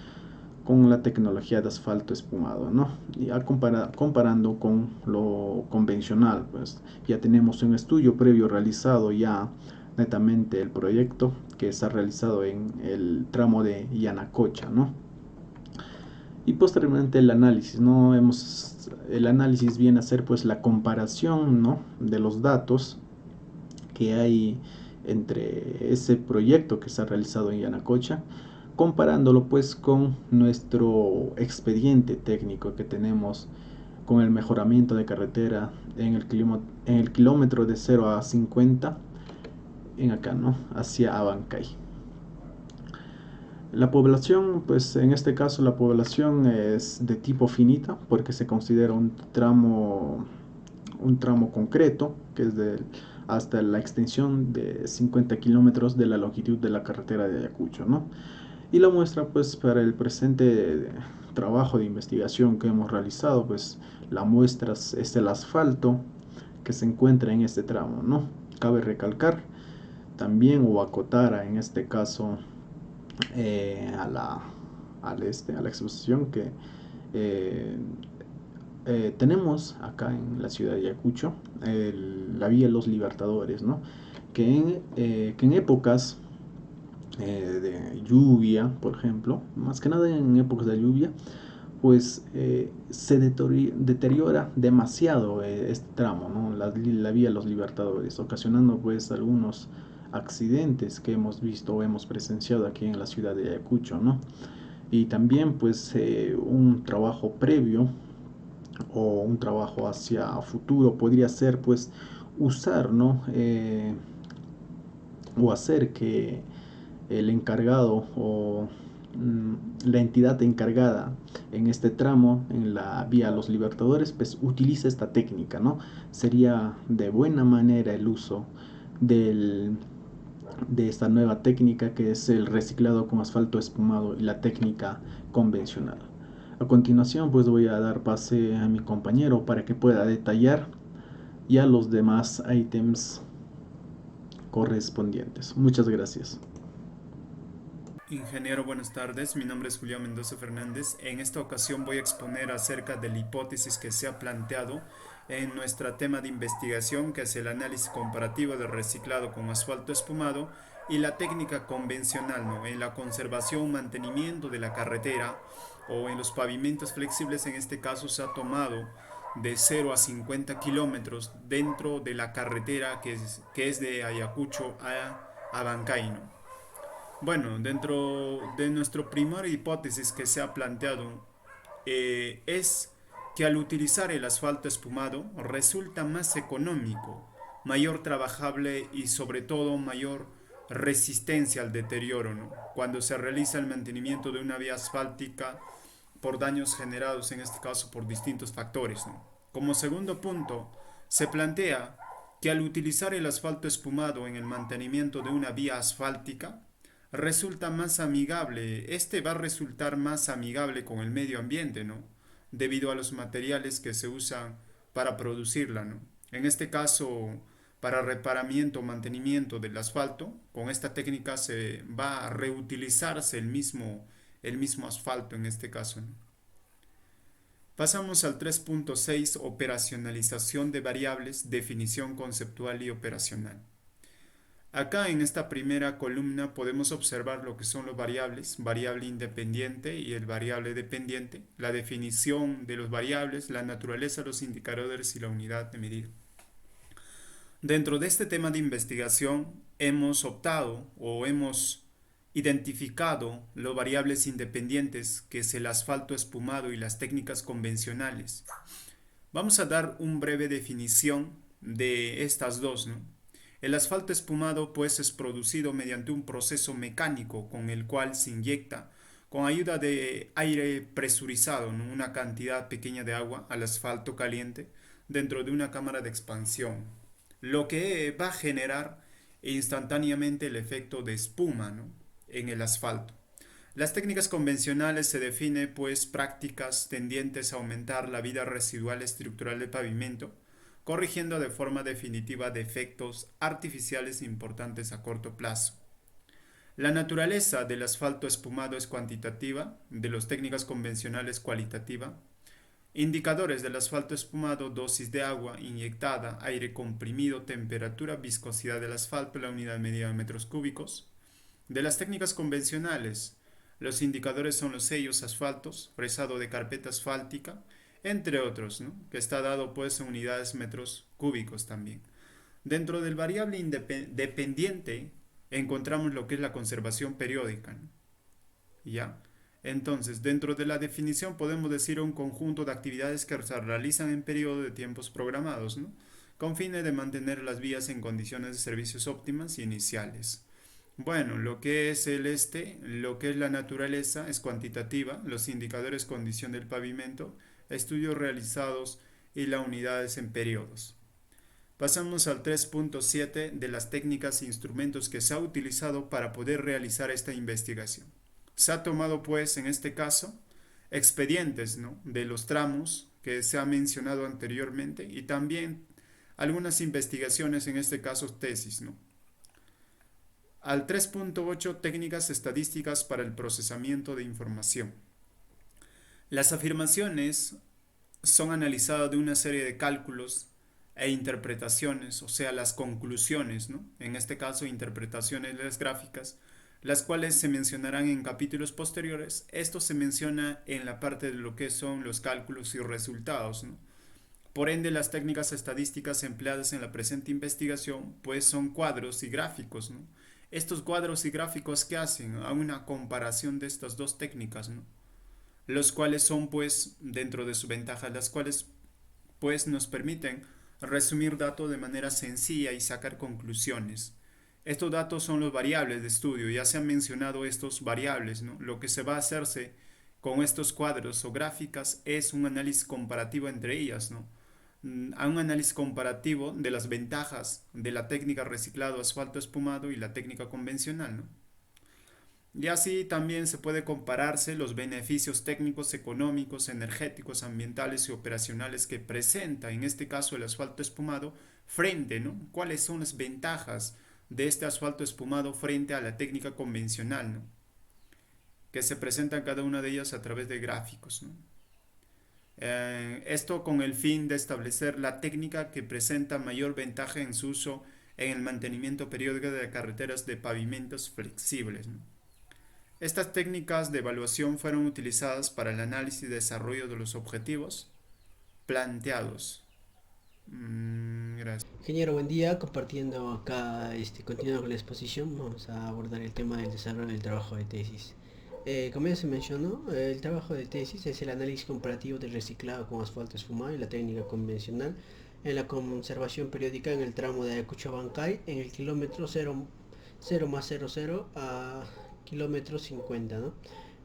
con la tecnología de asfalto espumado, ¿no? Y comparando con lo convencional, pues ya tenemos un estudio previo realizado ya netamente el proyecto que se ha realizado en el tramo de Yanacocha, ¿no? Y posteriormente el análisis, ¿no? El análisis viene a ser pues la comparación, ¿no?, de los datos que hay entre ese proyecto que se ha realizado en Yanacocha, comparándolo pues con nuestro expediente técnico que tenemos con el mejoramiento de carretera en el kilómetro de 0 a 50 en acá, ¿no?, hacia Abancay. La población, pues en este caso la población es de tipo finita porque se considera un tramo concreto que es hasta la extensión de 50 kilómetros de la longitud de la carretera de Ayacucho, ¿no? Y la muestra, pues, para el presente trabajo de investigación que hemos realizado, pues, la muestra es el asfalto que se encuentra en este tramo, ¿no? Cabe recalcar también o acotar en este caso a la exposición que eh, tenemos acá en la ciudad de Ayacucho la vía Los Libertadores, ¿no? Que en épocas de lluvia, por ejemplo, más que nada en épocas de lluvia, pues se deteriora demasiado este tramo, ¿no? La vía Los Libertadores, ocasionando pues algunos accidentes que hemos visto o hemos presenciado aquí en la ciudad de Ayacucho, ¿no? Y también pues un trabajo previo o un trabajo hacia futuro podría ser pues usar, ¿no? O hacer que el encargado o la entidad encargada en este tramo, en la vía Los Libertadores, pues utilice esta técnica, ¿no? Sería de buena manera el uso de esta nueva técnica que es el reciclado con asfalto espumado y la técnica convencional. A continuación, pues voy a dar pase a mi compañero para que pueda detallar ya los demás ítems correspondientes. Muchas gracias. Ingeniero, buenas tardes. Mi nombre es Julián Mendoza Fernández. En esta ocasión voy a exponer acerca de la hipótesis que se ha planteado en nuestro tema de investigación, que es el análisis comparativo del reciclado con asfalto espumado y la técnica convencional, ¿no?, en la conservación, mantenimiento de la carretera o en los pavimentos flexibles. En este caso se ha tomado de 0 a 50 kilómetros dentro de la carretera que es de Ayacucho a Abancay, ¿no? Bueno, dentro de nuestra primera hipótesis que se ha planteado es que al utilizar el asfalto espumado resulta más económico, mayor trabajable y sobre todo mayor resistencia al deterioro, ¿no?, cuando se realiza el mantenimiento de una vía asfáltica por daños generados en este caso por distintos factores, ¿no? Como segundo punto, se plantea que al utilizar el asfalto espumado en el mantenimiento de una vía asfáltica, resulta más amigable, va a resultar más amigable con el medio ambiente, ¿no?, debido a los materiales que se usan para producirla, ¿no? En este caso, para reparamiento o mantenimiento del asfalto, con esta técnica se va a reutilizarse el mismo asfalto en este caso, ¿no? Pasamos al 3.6, operacionalización de variables, definición conceptual y operacional. Acá en esta primera columna podemos observar lo que son los variables, variable independiente y el variable dependiente, la definición de los variables, la naturaleza de los indicadores y la unidad de medida. Dentro de este tema de investigación hemos optado o hemos identificado los variables independientes, que es el asfalto espumado y las técnicas convencionales. Vamos a dar una breve definición de estas dos, ¿no? El asfalto espumado pues es producido mediante un proceso mecánico con el cual se inyecta con ayuda de aire presurizado, ¿no?, una cantidad pequeña de agua al asfalto caliente dentro de una cámara de expansión, lo que va a generar instantáneamente el efecto de espuma, ¿no?, en el asfalto. Las técnicas convencionales se definen pues prácticas tendientes a aumentar la vida residual estructural del pavimento, corrigiendo de forma definitiva defectos artificiales importantes a corto plazo. La naturaleza del asfalto espumado es cuantitativa, de las técnicas convencionales cualitativa. Indicadores del asfalto espumado: dosis de agua inyectada, aire comprimido, temperatura, viscosidad del asfalto, la unidad medida en metros cúbicos. De las técnicas convencionales, los indicadores son los sellos asfaltos, fresado de carpeta asfáltica, entre otros, ¿no? Que está dado pues en unidades metros cúbicos también. Dentro del variable dependiente encontramos lo que es la conservación periódica, ¿no? ¿Ya? Entonces, dentro de la definición podemos decir un conjunto de actividades que se realizan en periodo de tiempos programados, ¿no? Con fines de mantener las vías en condiciones de servicios óptimas y iniciales. Bueno, lo que es lo que es la naturaleza es cuantitativa, los indicadores condición del pavimento, estudios realizados y las unidades en periodos. Pasamos al 3.7 de las técnicas e instrumentos que se ha utilizado para poder realizar esta investigación. Se ha tomado pues en este caso expedientes, ¿no?, de los tramos que se ha mencionado anteriormente y también algunas investigaciones, en este caso tesis, ¿no? Al 3.8 técnicas estadísticas para el procesamiento de información. Las afirmaciones son analizadas de una serie de cálculos e interpretaciones, o sea, las conclusiones, ¿no? En este caso, interpretaciones de las gráficas, las cuales se mencionarán en capítulos posteriores. Esto se menciona en la parte de lo que son los cálculos y resultados, ¿no? Por ende, las técnicas estadísticas empleadas en la presente investigación, pues son cuadros y gráficos, ¿no? Estos cuadros y gráficos, ¿qué hacen? A una comparación de estas dos técnicas, ¿no? Los cuales son, pues, dentro de su ventaja, las cuales, pues, nos permiten resumir datos de manera sencilla y sacar conclusiones. Estos datos son los variables de estudio, ya se han mencionado estos variables, ¿no? Lo que se va a hacerse con estos cuadros o gráficas es un análisis comparativo entre ellas, ¿no? A un análisis comparativo de las ventajas de la técnica reciclado asfalto espumado y la técnica convencional, ¿no? Y así también se puede compararse los beneficios técnicos, económicos, energéticos, ambientales y operacionales que presenta, en este caso, el asfalto espumado frente, ¿no? ¿Cuáles son las ventajas de este asfalto espumado frente a la técnica convencional, ¿no?, que se presentan cada una de ellas a través de gráficos, ¿no? Esto con el fin de establecer la técnica que presenta mayor ventaja en su uso en el mantenimiento periódico de carreteras de pavimentos flexibles, ¿no? Estas técnicas de evaluación fueron utilizadas para el análisis y desarrollo de los objetivos planteados. Gracias. Ingeniero, buen día. Compartiendo acá, continuando con la exposición, vamos a abordar el tema del desarrollo del trabajo de tesis. Como ya se mencionó, el trabajo de tesis es el análisis comparativo del reciclado con asfalto esfumado y la técnica convencional en la conservación periódica en el tramo de Ayacucho a Bancay en el kilómetro 0,00 a kilómetro 50, ¿no?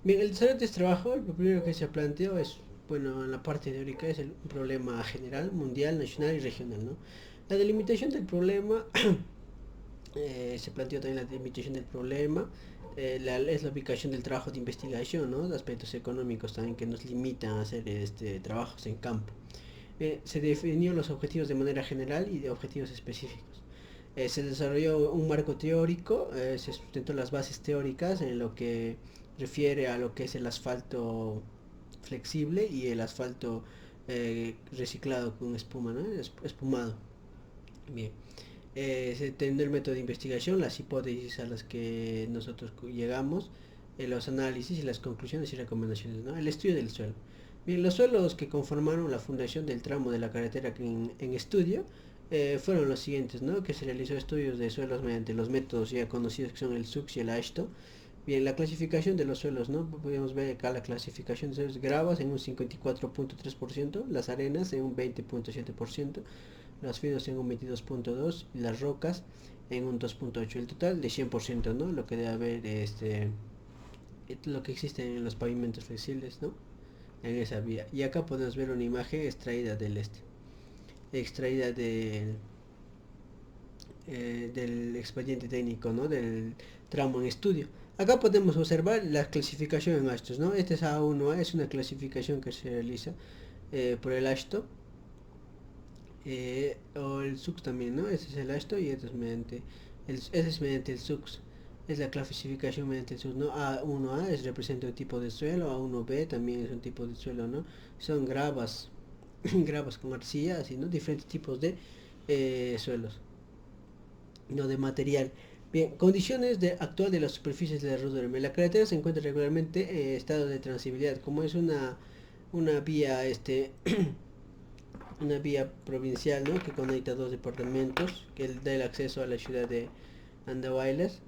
Bien, el desarrollo de este trabajo, lo primero que se planteó es, bueno, en la parte teórica es un problema general, mundial, nacional y regional, ¿no? La delimitación del problema, se planteó también la delimitación del problema, es la ubicación del trabajo de investigación, ¿no? De aspectos económicos también que nos limitan a hacer trabajos en campo. Se definió los objetivos de manera general y de objetivos específicos. Se desarrolló un marco teórico, se sustentó las bases teóricas en lo que refiere a lo que es el asfalto flexible y el asfalto reciclado con espuma, ¿no? Espumado. Bien. Se entendió el método de investigación, las hipótesis a las que nosotros llegamos, los análisis y las conclusiones y recomendaciones, ¿no? El estudio del suelo. Bien, los suelos que conformaron la fundación del tramo de la carretera en estudio fueron los siguientes, ¿no? Que se realizó estudios de suelos mediante los métodos ya conocidos que son el SUX y el AASHTO. Bien, la clasificación de los suelos, ¿no? Podemos ver acá la clasificación de suelos: gravas en un 54.3%, las arenas en un 20.7%, los finos en un 22.2% y las rocas en un 2.8%. El total de 100%, ¿no? Lo que debe haber, lo que existe en los pavimentos flexibles, ¿no? En esa vía. Y acá podemos ver una imagen extraída del expediente técnico, ¿no? Del tramo en estudio. Acá podemos observar la clasificación en AASHTO, ¿no? Este es A1A, es una clasificación que se realiza por el AASHTO, o el SUX también, ¿no? Este es el AASHTO y este es mediante el SUX. es la clasificación mediante el SUS, ¿no? A1A representa un tipo de suelo, A1B también es un tipo de suelo, ¿no? Son gravas, gravas con arcilla, así, ¿no? Diferentes tipos de suelos, no de material. Bien, condiciones actual de las superficies de la Ruderme. La carretera se encuentra regularmente en estado de transibilidad, como es una vía, una vía provincial, ¿no? Que conecta dos departamentos, que da el acceso a la ciudad de Andahuaylas,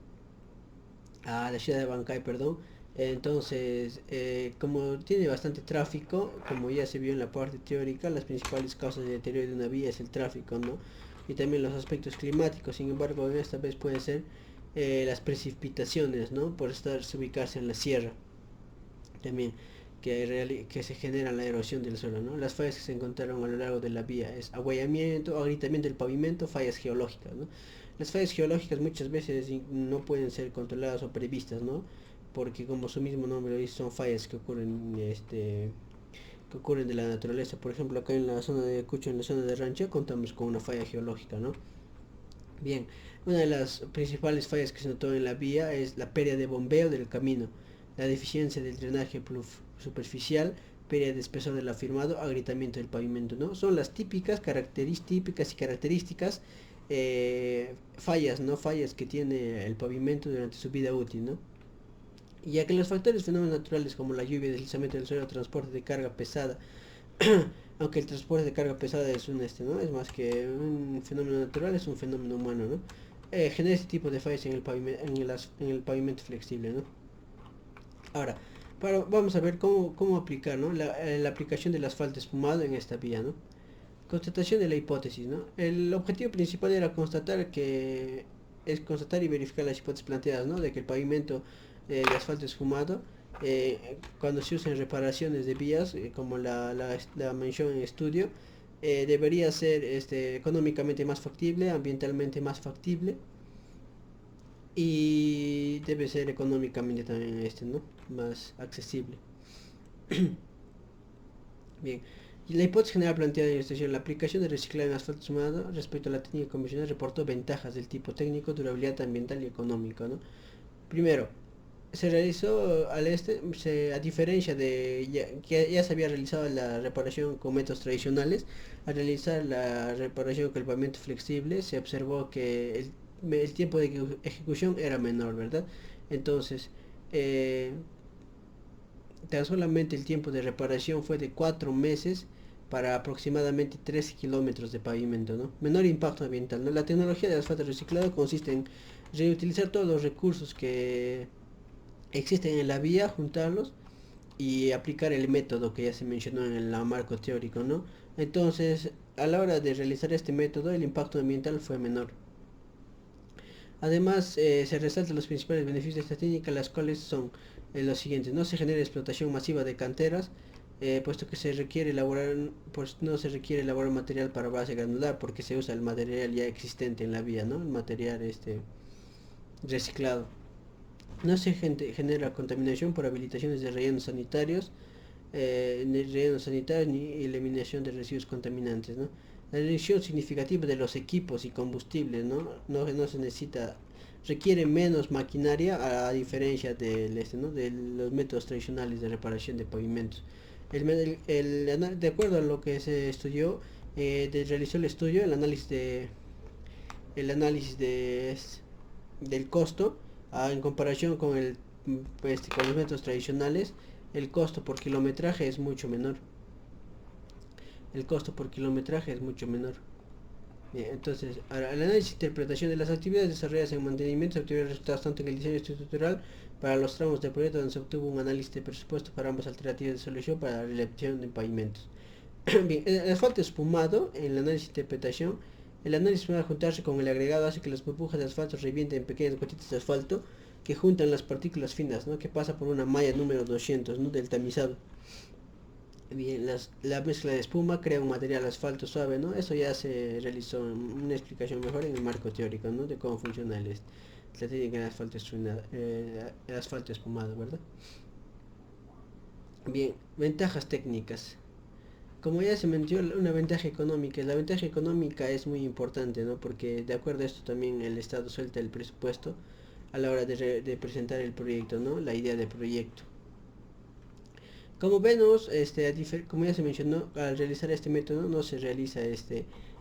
a la ciudad de Bancay, perdón. Entonces, como tiene bastante tráfico, como ya se vio en la parte teórica, las principales causas de deterioro de una vía es el tráfico, ¿no? Y también los aspectos climáticos. Sin embargo, esta vez puede ser las precipitaciones, ¿no? Por ubicarse en la sierra. También que se genera la erosión del suelo, ¿no? Las fallas que se encontraron a lo largo de la vía es agüeyamiento, agrietamiento del pavimento, fallas geológicas, ¿no? Las fallas geológicas muchas veces no pueden ser controladas o previstas, ¿no? Porque como su mismo nombre lo dice, son fallas que ocurren de la naturaleza. Por ejemplo, acá en la zona de Cucho, en la zona de Rancha, contamos con una falla geológica, ¿no? Bien, una de las principales fallas que se notó en la vía es la pérdida de bombeo del camino, la deficiencia del drenaje superficial, pérdida de espesor del afirmado, agrietamiento del pavimento, ¿no? Son las típicas y características fallas, ¿no? Fallas que tiene el pavimento durante su vida útil, ¿no? Ya que los factores fenómenos naturales como la lluvia, deslizamiento del suelo, transporte de carga pesada, aunque el transporte de carga pesada es ¿no? Es más que un fenómeno natural, es un fenómeno humano, ¿no? Genera este tipo de fallas en el pavimento flexible, ¿no? Ahora, vamos a ver cómo aplicar, ¿no? La aplicación del asfalto espumado en esta vía, ¿no? Constatación de la hipótesis, ¿no? El objetivo principal era constatar y verificar las hipótesis planteadas, ¿no? De que el pavimento de asfalto esfumado, cuando se usa en reparaciones de vías, como la mención en estudio, debería ser económicamente más factible, ambientalmente más factible, y debe ser económicamente también ¿no? Más accesible. Bien, y la hipótesis general planteada en esta sesión, la aplicación de reciclaje en asfalto sumado respecto a la técnica convencional reportó ventajas del tipo técnico, durabilidad ambiental y económico, ¿no? Primero, se realizó a diferencia de que ya se había realizado la reparación con métodos tradicionales, al realizar la reparación con el pavimento flexible se observó que el tiempo de ejecución era menor, ¿verdad? Entonces, tan solamente el tiempo de reparación fue de 4 meses para aproximadamente 13 kilómetros de pavimento, ¿no? Menor impacto ambiental, ¿no? La tecnología de asfalto reciclado consiste en reutilizar todos los recursos que existen en la vía, juntarlos y aplicar el método que ya se mencionó en el marco teórico, ¿no? Entonces, a la hora de realizar este método, el impacto ambiental fue menor. Además, se resaltan los principales beneficios de esta técnica, las cuales son los siguientes: no se genera explotación masiva de canteras, puesto que no se requiere elaborar material para base granular, porque se usa el material ya existente en la vía, ¿no? El material reciclado. No se genera contaminación por habilitaciones de rellenos sanitarios, ni eliminación de residuos contaminantes, ¿no? La reducción significativa de los equipos y combustibles, ¿no? No se necesita, requiere menos maquinaria a diferencia ¿no? De los métodos tradicionales de reparación de pavimentos. De acuerdo a lo que se estudió, realizó el estudio, el análisis del costo, en comparación con con los métodos tradicionales, el costo por kilometraje es mucho menor. Bien, entonces, ahora, el análisis e interpretación de las actividades desarrolladas en mantenimiento se obtuvieron resultados tanto en el diseño estructural para los tramos de proyecto, donde se obtuvo un análisis de presupuesto para ambas alternativas de solución para la realización de pavimentos. Bien, el asfalto espumado, en el análisis e interpretación, el análisis espumado juntarse con el agregado hace que las burbujas de asfalto revienten en pequeñas gotitas de asfalto que juntan las partículas finas, ¿no? Que pasa por una malla número 200, ¿no? Del tamizado. Bien, la mezcla de espuma crea un material asfalto suave, ¿no? Eso ya se realizó una explicación mejor en el marco teórico, ¿no? De cómo funciona la técnica del asfalto espumado, ¿verdad? Bien, ventajas técnicas. Como ya se mencionó, una ventaja económica. La ventaja económica es muy importante, ¿no? Porque de acuerdo a esto también el Estado suelta el presupuesto a la hora de presentar el proyecto, ¿no? La idea del proyecto. Como vemos, como ya se mencionó, al realizar este método no se realiza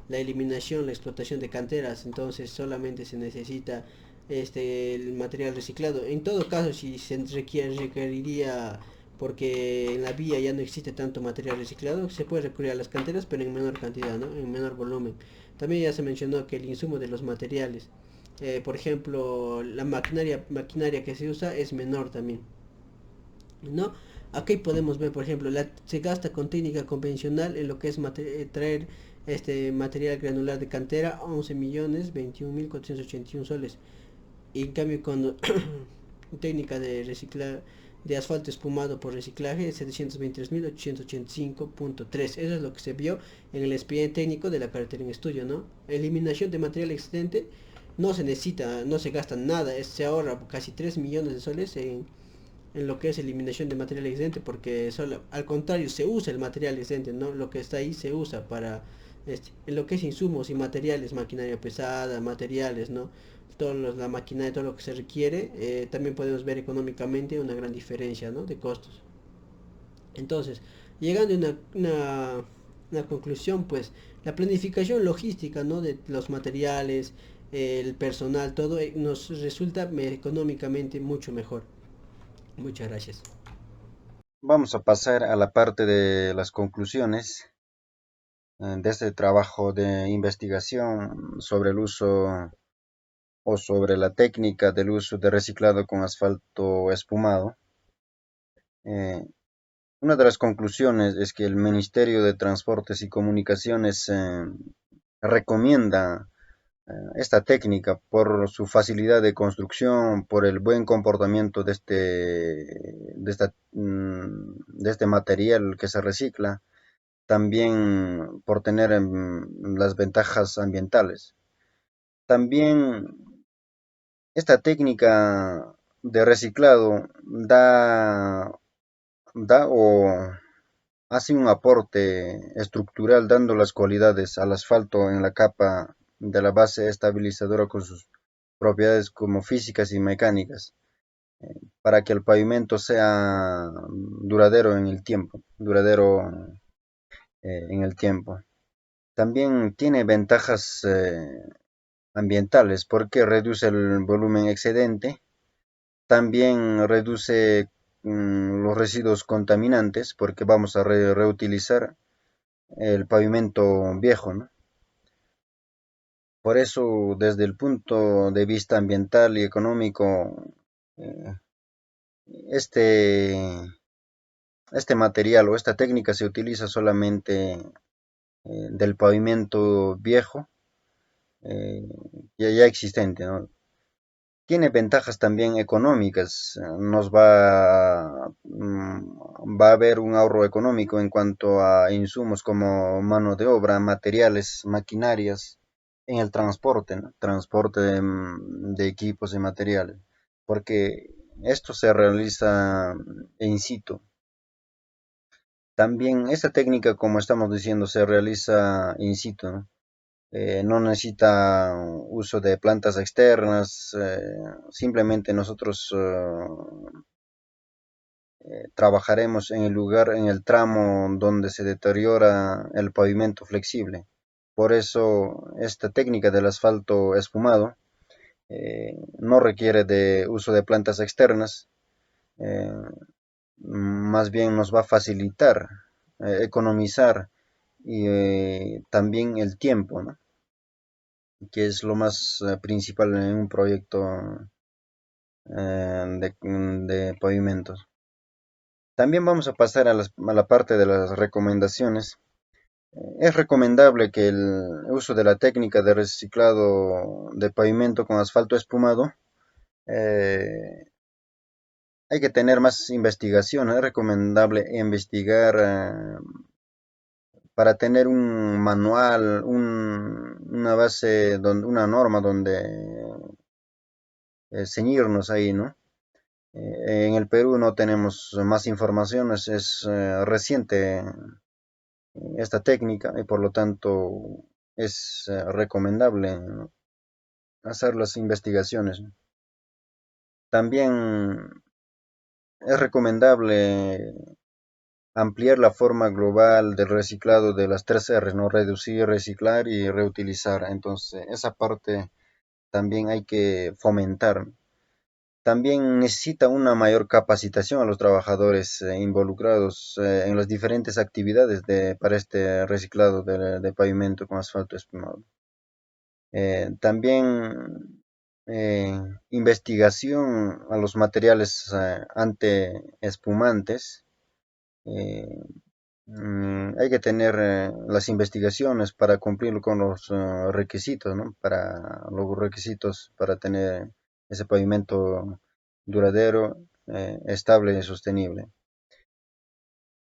la eliminación, la explotación de canteras, entonces solamente se necesita el material reciclado. En todo caso, si se requeriría, porque en la vía ya no existe tanto material reciclado, se puede recurrir a las canteras, pero en menor cantidad, ¿no? En menor volumen. También ya se mencionó que el insumo de los materiales, por ejemplo, la maquinaria que se usa es menor también, ¿no? Aquí podemos ver, por ejemplo, se gasta con técnica convencional en lo que es traer este material granular de cantera 11.021.481 soles. Y en cambio con técnica de reciclar de asfalto espumado por reciclaje 723.885.3. Eso es lo que se vio en el expediente técnico de la carretera en estudio, ¿no? Eliminación de material excedente no se necesita, no se gasta nada, se ahorra casi 3 millones de soles en lo que es eliminación de material excedente, porque solo, al contrario, se usa el material excedente, ¿no? Lo que está ahí se usa para, en lo que es insumos y materiales, maquinaria pesada, materiales, ¿no? La maquinaria, todo lo que se requiere, también podemos ver económicamente una gran diferencia, ¿no? De costos. Entonces, llegando a una conclusión, pues, la planificación logística, ¿no? De los materiales, el personal, todo nos resulta económicamente mucho mejor. Muchas gracias. Vamos a pasar a la parte de las conclusiones de este trabajo de investigación sobre el uso o sobre la técnica del uso de reciclado con asfalto espumado. Una de las conclusiones es que el Ministerio de Transportes y Comunicaciones recomienda esta técnica por su facilidad de construcción, por el buen comportamiento de este material que se recicla, también por tener las ventajas ambientales. También esta técnica de reciclado da o hace un aporte estructural dando las cualidades al asfalto en la capa de la base estabilizadora con sus propiedades como físicas y mecánicas, para que el pavimento sea duradero en el tiempo, en el tiempo. También tiene ventajas ambientales porque reduce el volumen excedente, también reduce los residuos contaminantes porque vamos a reutilizar el pavimento viejo, ¿no? Por eso, desde el punto de vista ambiental y económico, eh, este, este material o esta técnica se utiliza solamente del pavimento viejo, eh, ya existente, ¿no? Tiene ventajas también económicas, va a haber un ahorro económico en cuanto a insumos como mano de obra, materiales, maquinarias, en el transporte, ¿no? Transporte de equipos y materiales, porque esto se realiza in situ. También esta técnica, como estamos diciendo, se realiza in situ, ¿no? No necesita uso de plantas externas, simplemente nosotros trabajaremos en el lugar, en el tramo donde se deteriora el pavimento flexible. Por eso esta técnica del asfalto espumado no requiere de uso de plantas externas, eh, más bien nos va a facilitar, economizar y también el tiempo, ¿no? Que es lo más principal en un proyecto de pavimentos. También vamos a pasar a la parte de las recomendaciones. Es recomendable que el uso de la técnica de reciclado de pavimento con asfalto espumado, hay que tener más investigación. Es recomendable investigar para tener un manual, una base, una norma donde ceñirnos ahí, ¿no? En el Perú no tenemos más información, es reciente esta técnica y por lo tanto es recomendable, ¿no?, hacer las investigaciones, ¿no? También es recomendable ampliar la forma global del reciclado de las tres R, ¿no? Reducir, reciclar y reutilizar. Entonces, esa parte también hay que fomentar. También necesita una mayor capacitación a los trabajadores involucrados en las diferentes actividades para este reciclado de pavimento con asfalto espumado. También investigación a los materiales antiespumantes. Hay que tener las investigaciones para cumplir con los requisitos, ¿no? Para los requisitos para tener ese pavimento duradero, estable y sostenible.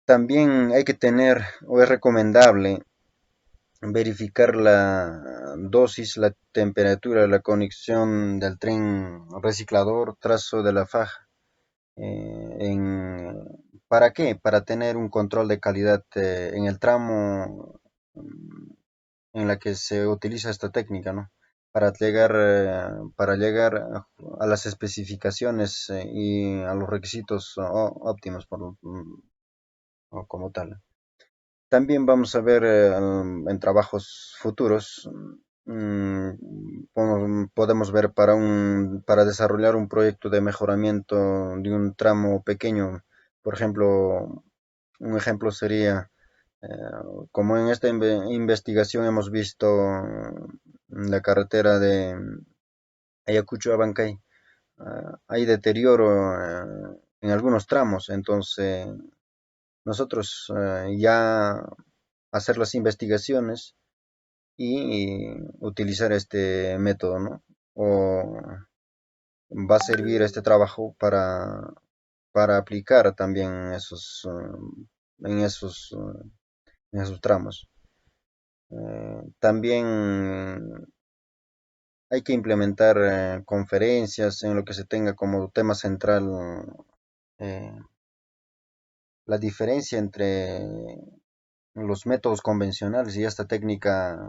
También hay que tener, o es recomendable, verificar la dosis, la temperatura, la conexión del tren reciclador, trazo de la faja. ¿Para qué? Para tener un control de calidad en el tramo en la que se utiliza esta técnica, ¿no? Para llegar a las especificaciones y a los requisitos óptimos como tal. También vamos a ver en trabajos futuros, podemos ver para desarrollar un proyecto de mejoramiento de un tramo pequeño. Por ejemplo, un ejemplo sería, eh, como en esta investigación hemos visto la carretera de Ayacucho a Bancay, hay deterioro en algunos tramos, entonces nosotros ya hacer las investigaciones y utilizar este método, ¿no? O va a servir este trabajo para aplicar también en en esos tramos. También hay que implementar conferencias en lo que se tenga como tema central eh, la diferencia entre los métodos convencionales y esta técnica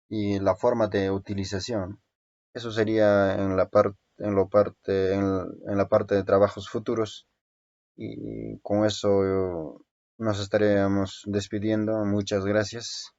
y la forma de utilización. Eso sería en la parte de trabajos futuros y con eso nos estaríamos despidiendo. Muchas gracias.